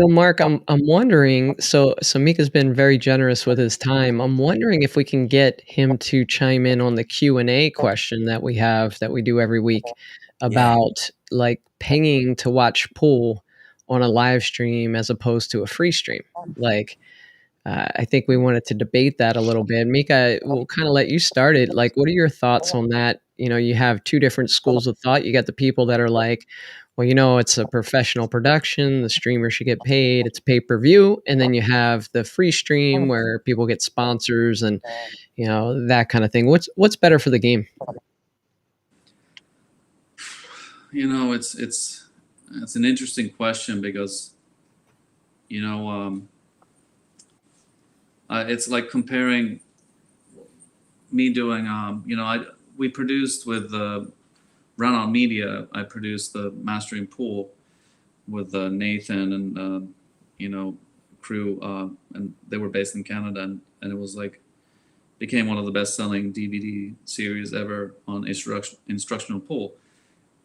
Mark, I'm wondering. So Mika's been very generous with his time. I'm wondering if we can get him to chime in on the Q&A question that we do every week about like paying to watch pool on a live stream as opposed to a free stream. Like, I think we wanted to debate that a little bit. Mika, we'll kind of let you start it. Like, what are your thoughts on that? You have 2 different schools of thought. You got the people that are like, well, it's a professional production. The streamer should get paid. It's pay-per-view. And then you have the free stream where people get sponsors and, that kind of thing. What's better for the game? It's an interesting question because, it's like comparing me doing, we produced with Run On Media. I produced the Mastering Pool with Nathan and, crew, and they were based in Canada, and it was like, became one of the best-selling DVD series ever on instructional pool.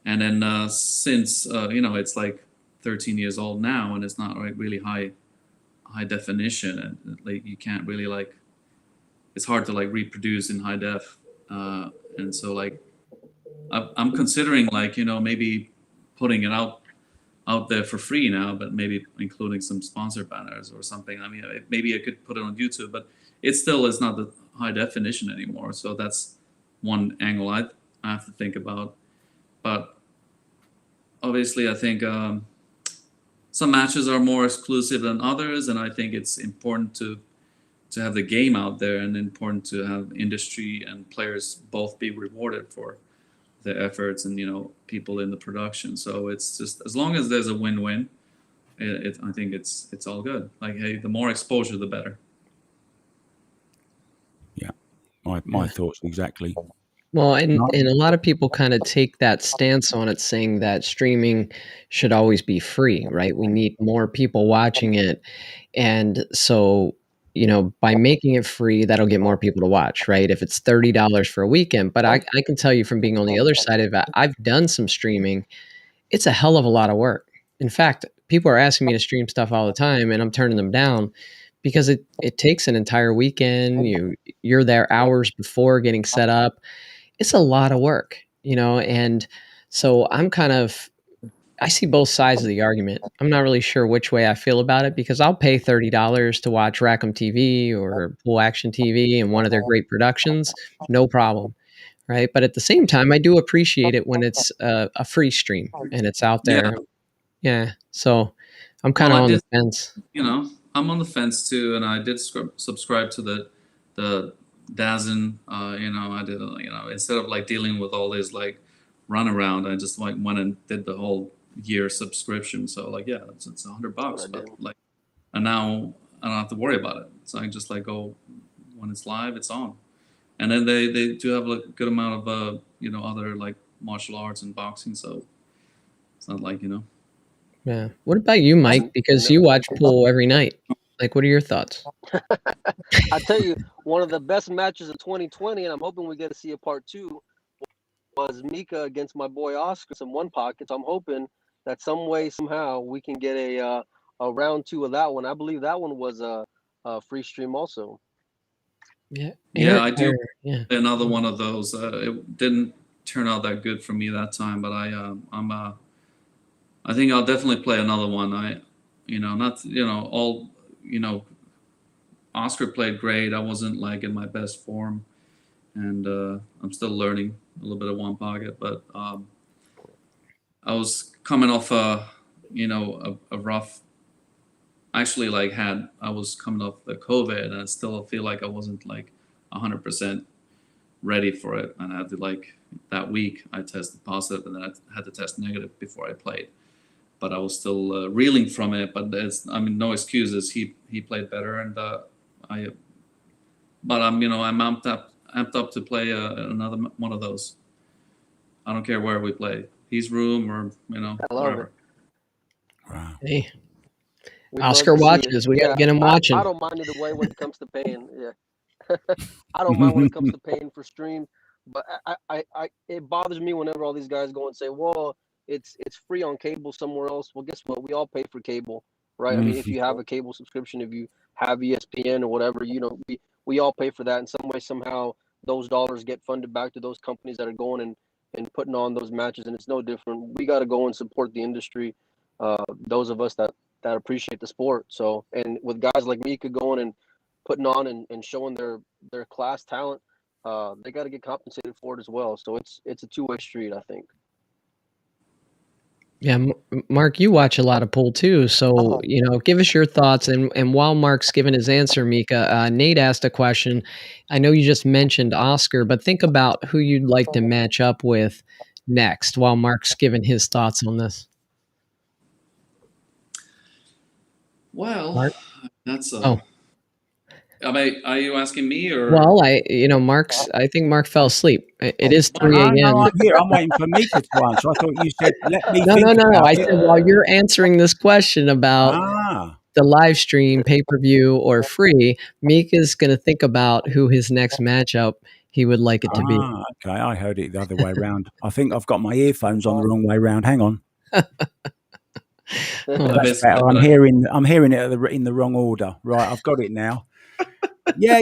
And then since, it's like 13 years old now, and it's not like really high definition, and like you can't really like, it's hard to like reproduce in high def, and so like I'm considering like maybe putting it out there for free now, but maybe including some sponsor banners or something. I mean, maybe I could put it on YouTube, but it still is not the high definition anymore. So that's one angle I have to think about. But obviously, I think some matches are more exclusive than others, and I think it's important to have the game out there, and important to have industry and players both be rewarded for their efforts, and people in the production. So it's just, as long as there's a win-win, I think it's all good. Like, hey, the more exposure, the better. Yeah, my thoughts exactly. Well, and a lot of people kind of take that stance on it, saying that streaming should always be free, right? We need more people watching it. And so, by making it free, that'll get more people to watch, right? If it's $30 for a weekend. But I can tell you from being on the other side of it, I've done some streaming. It's a hell of a lot of work. In fact, people are asking me to stream stuff all the time, and I'm turning them down because it takes an entire weekend. You're there hours before getting set up. It's a lot of work, and so I see both sides of the argument. I'm not really sure which way I feel about it, because I'll pay $30 to watch Rackham TV or Pool Action TV and one of their great productions, no problem, right? But at the same time, I do appreciate it when it's a free stream and it's out there. Yeah. So I'm kind of on the fence. I'm on the fence too, and I did subscribe to the DAZN. I did, instead of like dealing with all this like runaround, I just like went and did the whole year subscription. So like, yeah, it's $100, but like, and now I don't have to worry about it. So I can just like go when it's live, it's on. And then they do have a good amount of other like martial arts and boxing. So it's not like Yeah. What about you, Mike? Because you watch pool every night. Like, what are your thoughts? I tell you, one of the best matches of 2020, and I'm hoping we get to see a part 2, was Mika against my boy Oscar in one pocket. So I'm hoping that some way, somehow, we can get a round 2 of that one. I believe that one was a free stream also. Yeah, I do. Yeah. Another one of those. It didn't turn out that good for me that time, but I think I'll definitely play another one. Oscar played great. I wasn't like in my best form, and I'm still learning a little bit of one pocket, but I was coming off a rough, actually I was coming off the COVID, and I still feel like I wasn't like 100% ready for it. And I had to that week I tested positive, and then I had to test negative before I played. But I was still reeling from it. But no excuses. He played better, and I'm amped up to play another one of those. I don't care where we play, his room or wherever. Wow. Hey, Oscar watches. We gotta get him watching. I don't mind either way when it comes to paying. Yeah, I don't mind when it comes to paying for stream, but it bothers me whenever all these guys go and say, "Well, it's free on cable somewhere else." Well, guess what? We all pay for cable, right? I mean, if you have a cable subscription, if you have ESPN or whatever, we all pay for that in some way, somehow. Those dollars get funded back to those companies that are going and putting on those matches, and it's no different. We got to go and support the industry. Those of us that appreciate the sport. So, and with guys like Mika going and putting on and showing their class talent, they got to get compensated for it as well. So it's a two-way street, I think. Yeah, Mark, you watch a lot of pool too, so give us your thoughts. And while Mark's giving his answer, Mika, Nate asked a question. I know you just mentioned Oscar, but think about who you'd like to match up with next. While Mark's giving his thoughts on this, Well, Mark. that's a. Oh, Are you asking me or? well, I think Mark fell asleep. It is 3 No, a.m. I'm here. I'm waiting for Mika to answer. I thought you said, let me No, think no, no. about I it. said while you're answering this question about the live stream, pay-per-view, or free, Mika's going to think about who his next matchup he would like it to be. Okay. I heard it the other way around. I think I've got my earphones on the wrong way round. Hang on. That's better. I'm hearing it in the wrong order. Right, I've got it now. Yeah,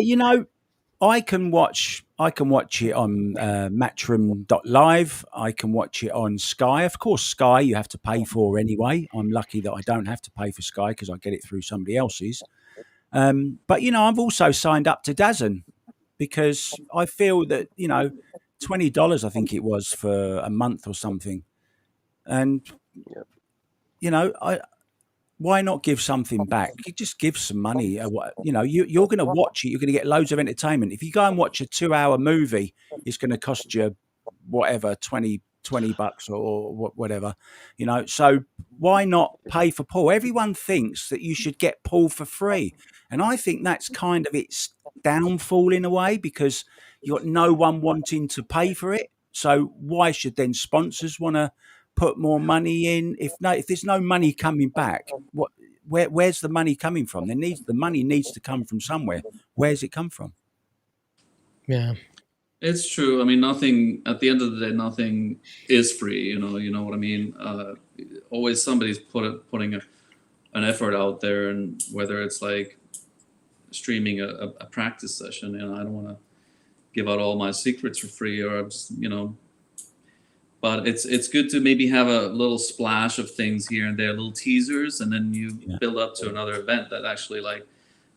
I can watch it on Matchroom.live. I can watch it on Sky. Of course, Sky you have to pay for anyway. I'm lucky that I don't have to pay for Sky because I get it through somebody else's. But I've also signed up to DAZN because I feel that $20 I think it was for a month or something, and why not give something back? You just give some money. You're going to watch it. You're going to get loads of entertainment. If you go and watch a 2-hour movie, it's going to cost you whatever, $20 or whatever, So why not pay for pool? Everyone thinks that you should get pool for free. And I think that's kind of its downfall in a way, because you got no one wanting to pay for it. So why should then sponsors want to put more money in? If there's no money coming back, where's the money coming from? The money needs to come from somewhere. Where's it come from? Yeah, it's true. I mean, nothing at the end of the day, nothing is free. You know what I mean. Always somebody's putting an effort out there, and whether it's like streaming a practice session, I don't want to give out all my secrets for free, or just but it's good to maybe have a little splash of things here and there, little teasers, and then you build up to another event that actually like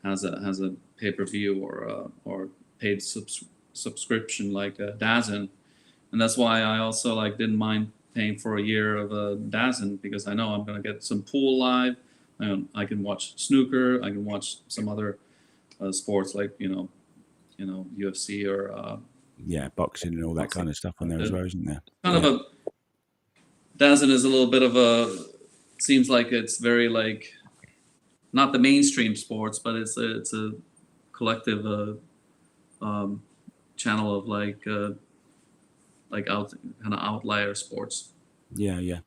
has a pay-per-view or paid subscription like DAZN. And that's why I also didn't mind paying for a year of DAZN, because I know I'm going to get some pool live. I can watch snooker. I can watch some other sports like UFC or boxing and all that kind of stuff on there as well, isn't there? Kind of DAZN is a little bit of seems like it's very not the mainstream sports, but it's a collective channel of kind of outlier sports. Yeah.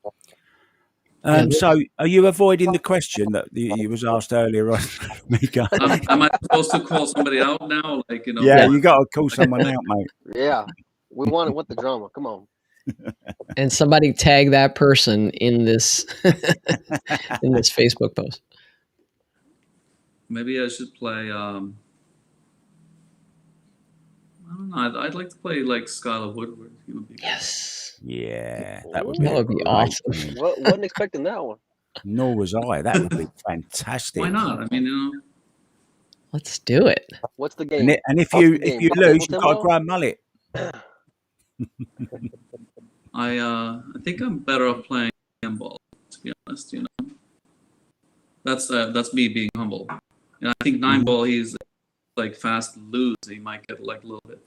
So are you avoiding the question that you was asked earlier on, Mika? Am I supposed to call somebody out now? Yeah, you got to call someone out, mate. Yeah, we want the drama. Come on. And somebody tag that person in this in this Facebook post. Maybe I should play. I don't know. I'd like to play Skylar Woodward. Yes. Yeah, that would be awesome. Wasn't expecting that one. Nor was I. That would be fantastic. Why not? I mean, let's do it. What's the game? And if you lose, you've got to grow a mullet. I think I'm better off playing handball, to be honest. That's me being humble. I think 9-ball, he's fast to lose. He might get a little bit,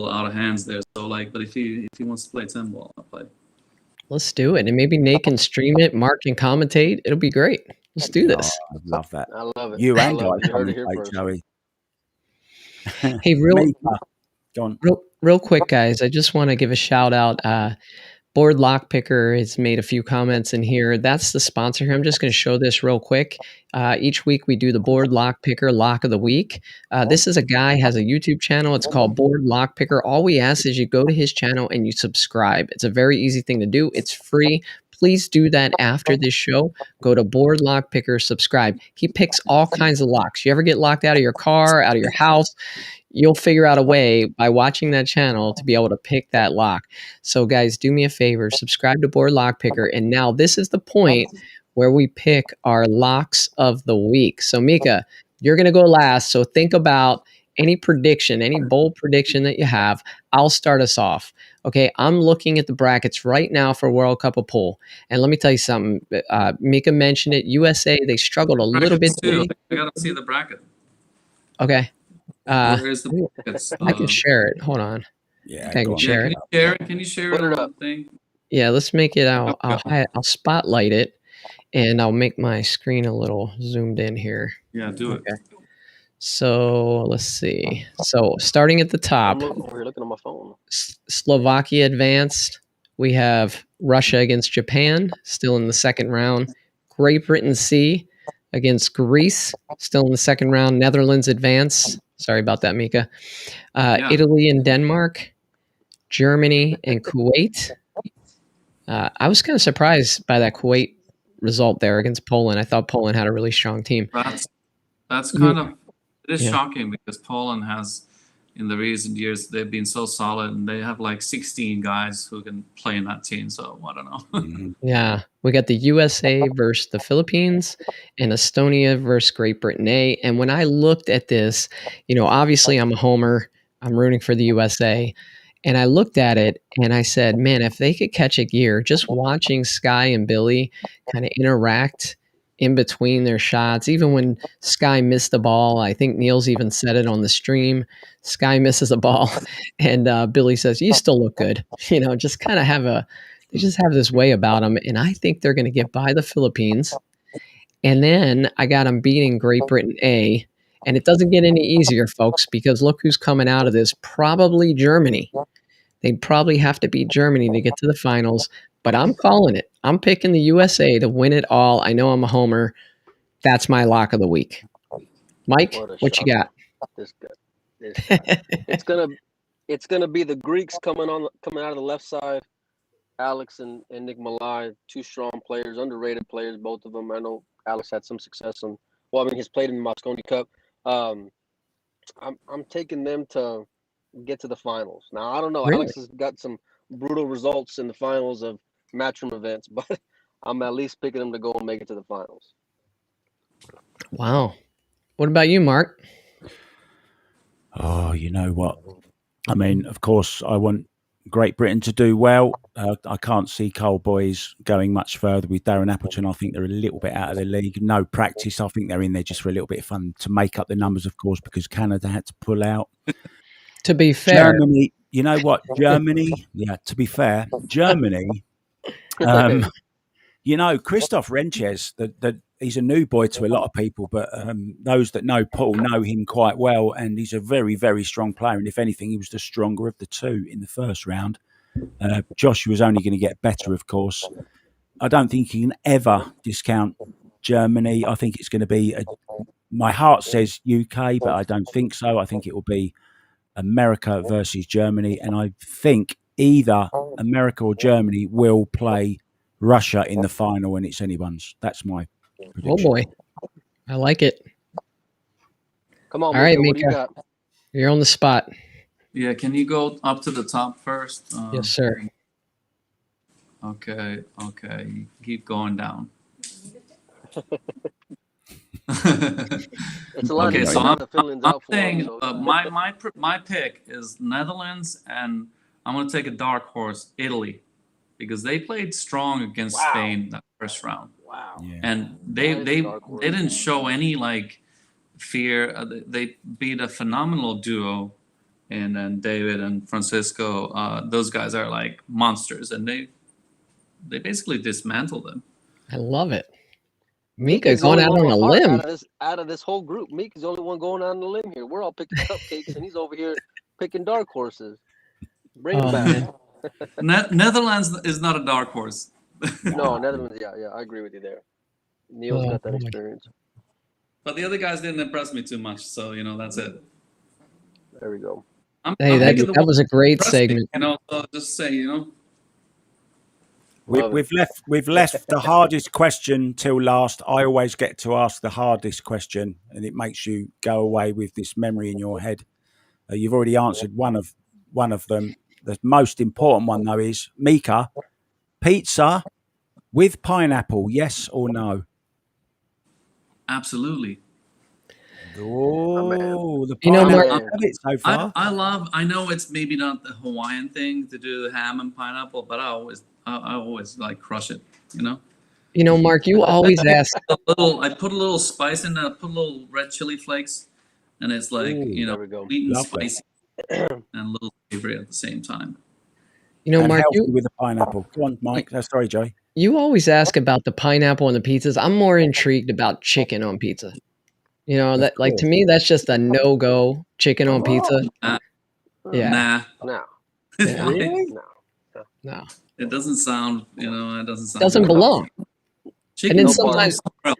out of hands there. So but if he wants to play 10-ball, I'll play. Let's do it, and maybe Nate can stream it. Mark can commentate. It'll be great. Let's do this. I love that. I love it. You and I commentate, Joey. Hey, real quick, guys. I just want to give a shout out. Board Lock Picker has made a few comments in here. That's the sponsor here. I'm just going to show this real quick. Each week we do the Board Lock Picker Lock of the Week. This is a guy has a YouTube channel. It's called Board Lock Picker. All we ask is you go to his channel and you subscribe. It's a very easy thing to do. It's free. Please do that after this show. Go to Board Lock Picker, subscribe. He picks all kinds of locks. You ever get locked out of your car, out of your house? You'll figure out a way by watching that channel to be able to pick that lock. So guys, do me a favor, subscribe to Board Lock Picker. And now this is the point where we pick our locks of the week. So Mika, you're going to go last. So think about any prediction, any bold prediction that you have, I'll start us off. Okay, I'm looking at the brackets right now for World Cup of Pool, and let me tell you something. Mika mentioned it. USA, they struggled a little bit. Brackets too. I gotta see the bracket. Okay, Where is the brackets? I can share it. Hold on. Yeah, I can go on. share Yeah, it. can you share Put it it on up. the thing? Yeah, let's make it. Okay. I'll spotlight it, and I'll make my screen a little zoomed in here. Yeah, do it. Okay. So let's see. So starting at the top, I'm over here looking on my phone. Slovakia advanced. We have Russia against Japan, still in the second round. Great Britain C against Greece, still in the second round. Netherlands advance. Sorry about that, Mika. Yeah. Italy and Denmark. Germany and Kuwait. I was kind of surprised by that Kuwait result there against Poland. I thought Poland had a really strong team. That's kind of, it is Yeah. shocking because Poland has, in the recent years, they've been so solid and they have like 16 guys who can play in that team. So I don't know. Mhm. Yeah, we got the USA versus the Philippines and Estonia versus Great Britain A. And when I looked at this, obviously I'm a homer. I'm rooting for the USA. And I looked at it and I said, man, if they could catch a gear, just watching Sky and Billy kind of interact in between their shots, even when Sky missed the ball, I think Niels even said it on the stream. Sky misses a ball and Billy says, you still look good. Just kind of they just have this way about them. And I think they're going to get by the Philippines. And then I got them beating Great Britain A. And it doesn't get any easier, folks, because look who's coming out of this. Probably Germany. They'd probably have to beat Germany to get to the finals. But I'm calling it. I'm picking the USA to win it all. I know I'm a homer. That's my lock of the week. Mike, what you got? This guy. It's gonna be the Greeks coming out of the left side. Alex and Nick Malai, two strong players, underrated players, both of them. I know Alex had some success he's played in the Mosconi Cup. I'm taking them to get to the finals. Now I don't know. Really? Alex has got some brutal results in the finals of matchroom events, but I'm at least picking them to go and make it to the finals. Wow. What about you, Mark? Oh, you know what? I mean, of course, I want Great Britain to do well. I can't see Cole Boys going much further with Darren Appleton. I think they're a little bit out of the league. No practice. I think they're in there just for a little bit of fun to make up the numbers, of course, because Canada had to pull out. To be fair, Germany, you know what? Germany, yeah, to be fair, Germany, Christoph Renchez, he's a new boy to a lot of people, but those that know Paul know him quite well, and he's a very, very strong player. And if anything, he was the stronger of the two in the first round. Joshua's only going to get better, of course. I don't think you can ever discount Germany. I think it's going to be, my heart says UK, but I don't think so. I think it will be America versus Germany, and I think either America or Germany will play Russia in the final, and it's anyone's. That's my prediction. Oh boy, I like it. Come on, all right, Mika, what do you Mika, got? you're on the spot. Yeah, can you go up to the top first? Yes, sir. Okay. Keep going down. It's a lot Okay, easier so than the Finland's I'm out for saying him, so. my pick is Netherlands, and I'm going to take a dark horse, Italy, because they played strong against Spain that first round. Wow. Yeah. And That is a they dark horse. didn't show any fear. They beat a phenomenal duo, and then David and Francisco. Those guys are like monsters, and they basically dismantled them. I love it. Mika Mika's the going only out one on a with heart limb. out of this whole group. Mika's the only one going out on a limb here. We're all picking cupcakes, and he's over here picking dark horses. Bring him Oh, back. man. Netherlands is not a dark horse. No, Netherlands. Yeah, I agree with you there. Neil's Oh, got that boy. experience. But the other guys didn't impress me too much, so that's it. There we go. Hey, I'm that picking the was a great impressed me, segment. So just say, We've left the hardest question till last. I always get to ask the hardest question, and it makes you go away with this memory in your head. You've already answered one of them. The most important one, though, is Mika, pizza with pineapple, yes or no? absolutely. Oh, the You know, pineapple. Mark- I love it so far. I know it's maybe not the Hawaiian thing to do the ham and pineapple, but I always like crush it, you know? Mark, you always ask. I put a little spice in that, put a little red chili flakes, and it's like, Ooh, There we go. sweet and lovely. spicy and a little savory at the same time. And Mark, healthy with the pineapple. Go on, Mike. Sorry, Joey. you always ask about the pineapple on the pizzas. I'm more intrigued about chicken on pizza. That like to me, that's just a no-go. Chicken on pizza. Yeah. Nah. No, Yeah. Really? no. No. It doesn't sound, it doesn't sound Doesn't good. belong. Chicken And then belongs sometimes- somewhere else.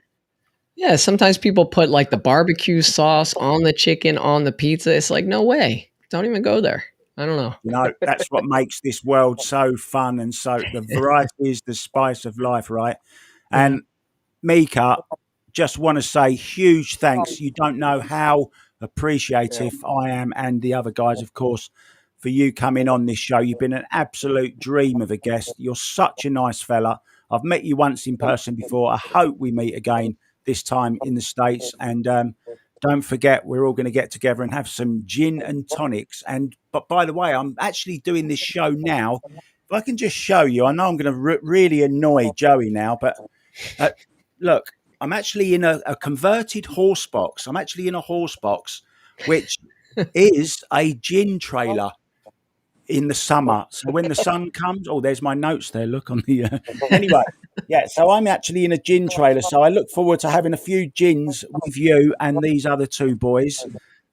Yeah, sometimes people put like the barbecue sauce on the chicken on the pizza. It's like, no way. Don't even go there. I don't know. You know, that's what makes this world so fun and so the variety is the spice of life, right? And Mika, just want to say huge thanks. You don't know how appreciative I am, and the other guys, of course, for you coming on this show. You've been an absolute dream of a guest. You're such a nice fella. I've met you once in person before. I hope we meet again this time in the States. And don't forget, we're all going to get together and have some gin and tonics. But by the way, I'm actually doing this show now. If I can just show you, I know I'm going to really annoy Joey now, but look, I'm actually in a converted horse box. I'm actually in a horse box, which is a gin trailer in the summer. So when the sun comes, there's my notes there. Look on the anyway. Yeah, so I'm actually in a gin trailer. So I look forward to having a few gins with you and these other two boys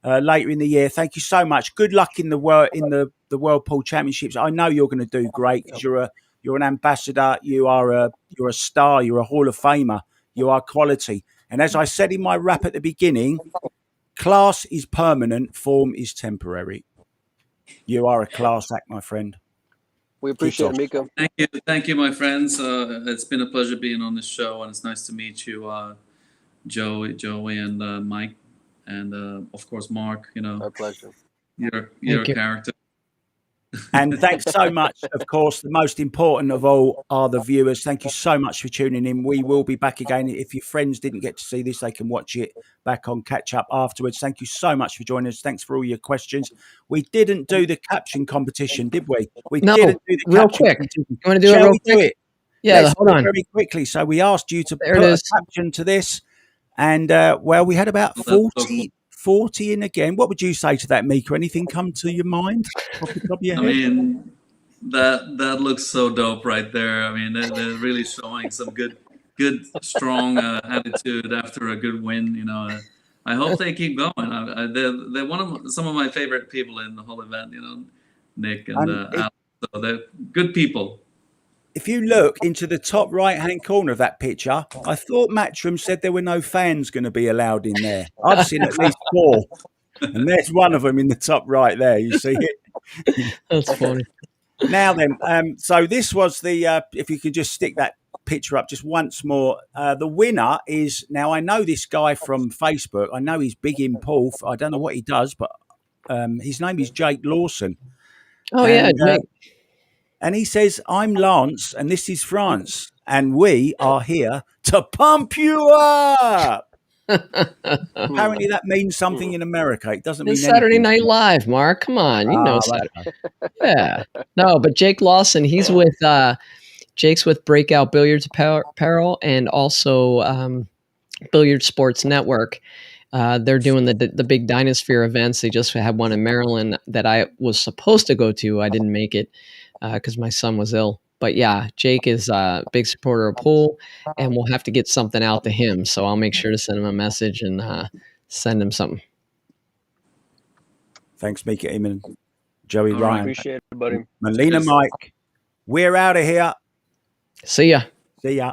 later in the year. Thank you so much. Good luck in the World Pool Championships. I know you're going to do great because you're an ambassador. You're a star. You're a Hall of Famer. You are quality. And as I said in my rap at the beginning, class is permanent, form is temporary. You are a class act, my friend. We appreciate it, Mika. Thank you, my friends. It's been a pleasure being on this show, and it's nice to meet you, Joey, and Mike, and of course Mark. Our pleasure. You're a character. And thanks so much. Of course, the most important of all are the viewers. Thank you so much for tuning in. We will be back again. If your friends didn't get to see this, they can watch it back on Catch Up afterwards. Thank you so much for joining us. Thanks for all your questions. We didn't do the caption competition, did we? No, didn't do the real caption quick. competition. You want to do Shall it real we quick? do it? Yeah, Let's hold do it on. very quickly. So we asked you to There put it a is. caption to this. And, we had about 40 in again. What would you say to that, Mika? Anything come to your mind off the top of your head? I mean, that looks so dope right there. I mean, they're really showing some good, strong attitude after a good win. I hope they keep going. They're some of my favorite people in the whole event. Nick and Alex. So they're good people. If you look into the top right-hand corner of that picture, I thought Matchroom said there were no fans going to be allowed in there. I've seen at least 4, and there's one of them in the top right there. You see it? That's funny. Now then, so this was the, if you could just stick that picture up just once more. The winner is, now I know this guy from Facebook. I know he's big in pool. I don't know what he does, but his name is Jake Lawson. Oh, yeah, Jake. And he says, I'm Lance, and this is France, and we are here to pump you up. Apparently that means something in America. It doesn't mean It's Saturday anything. Night Live, Mark. Come on. You know right. Saturday. Yeah. No, but Jake Lawson, he's with Jake's with Breakout Billiards Apparel and also Billiard Sports Network. They're doing the big Dynasphere events. They just had one in Maryland that I was supposed to go to. I didn't make it because my son was ill. But yeah, Jake is a big supporter of pool, and we'll have to get something out to him. So I'll make sure to send him a message and send him something. Thanks, Mika Eamon, Joey All Ryan, right. Appreciate it, buddy. Melina Cheers. Mike. We're out of here. See ya. See ya.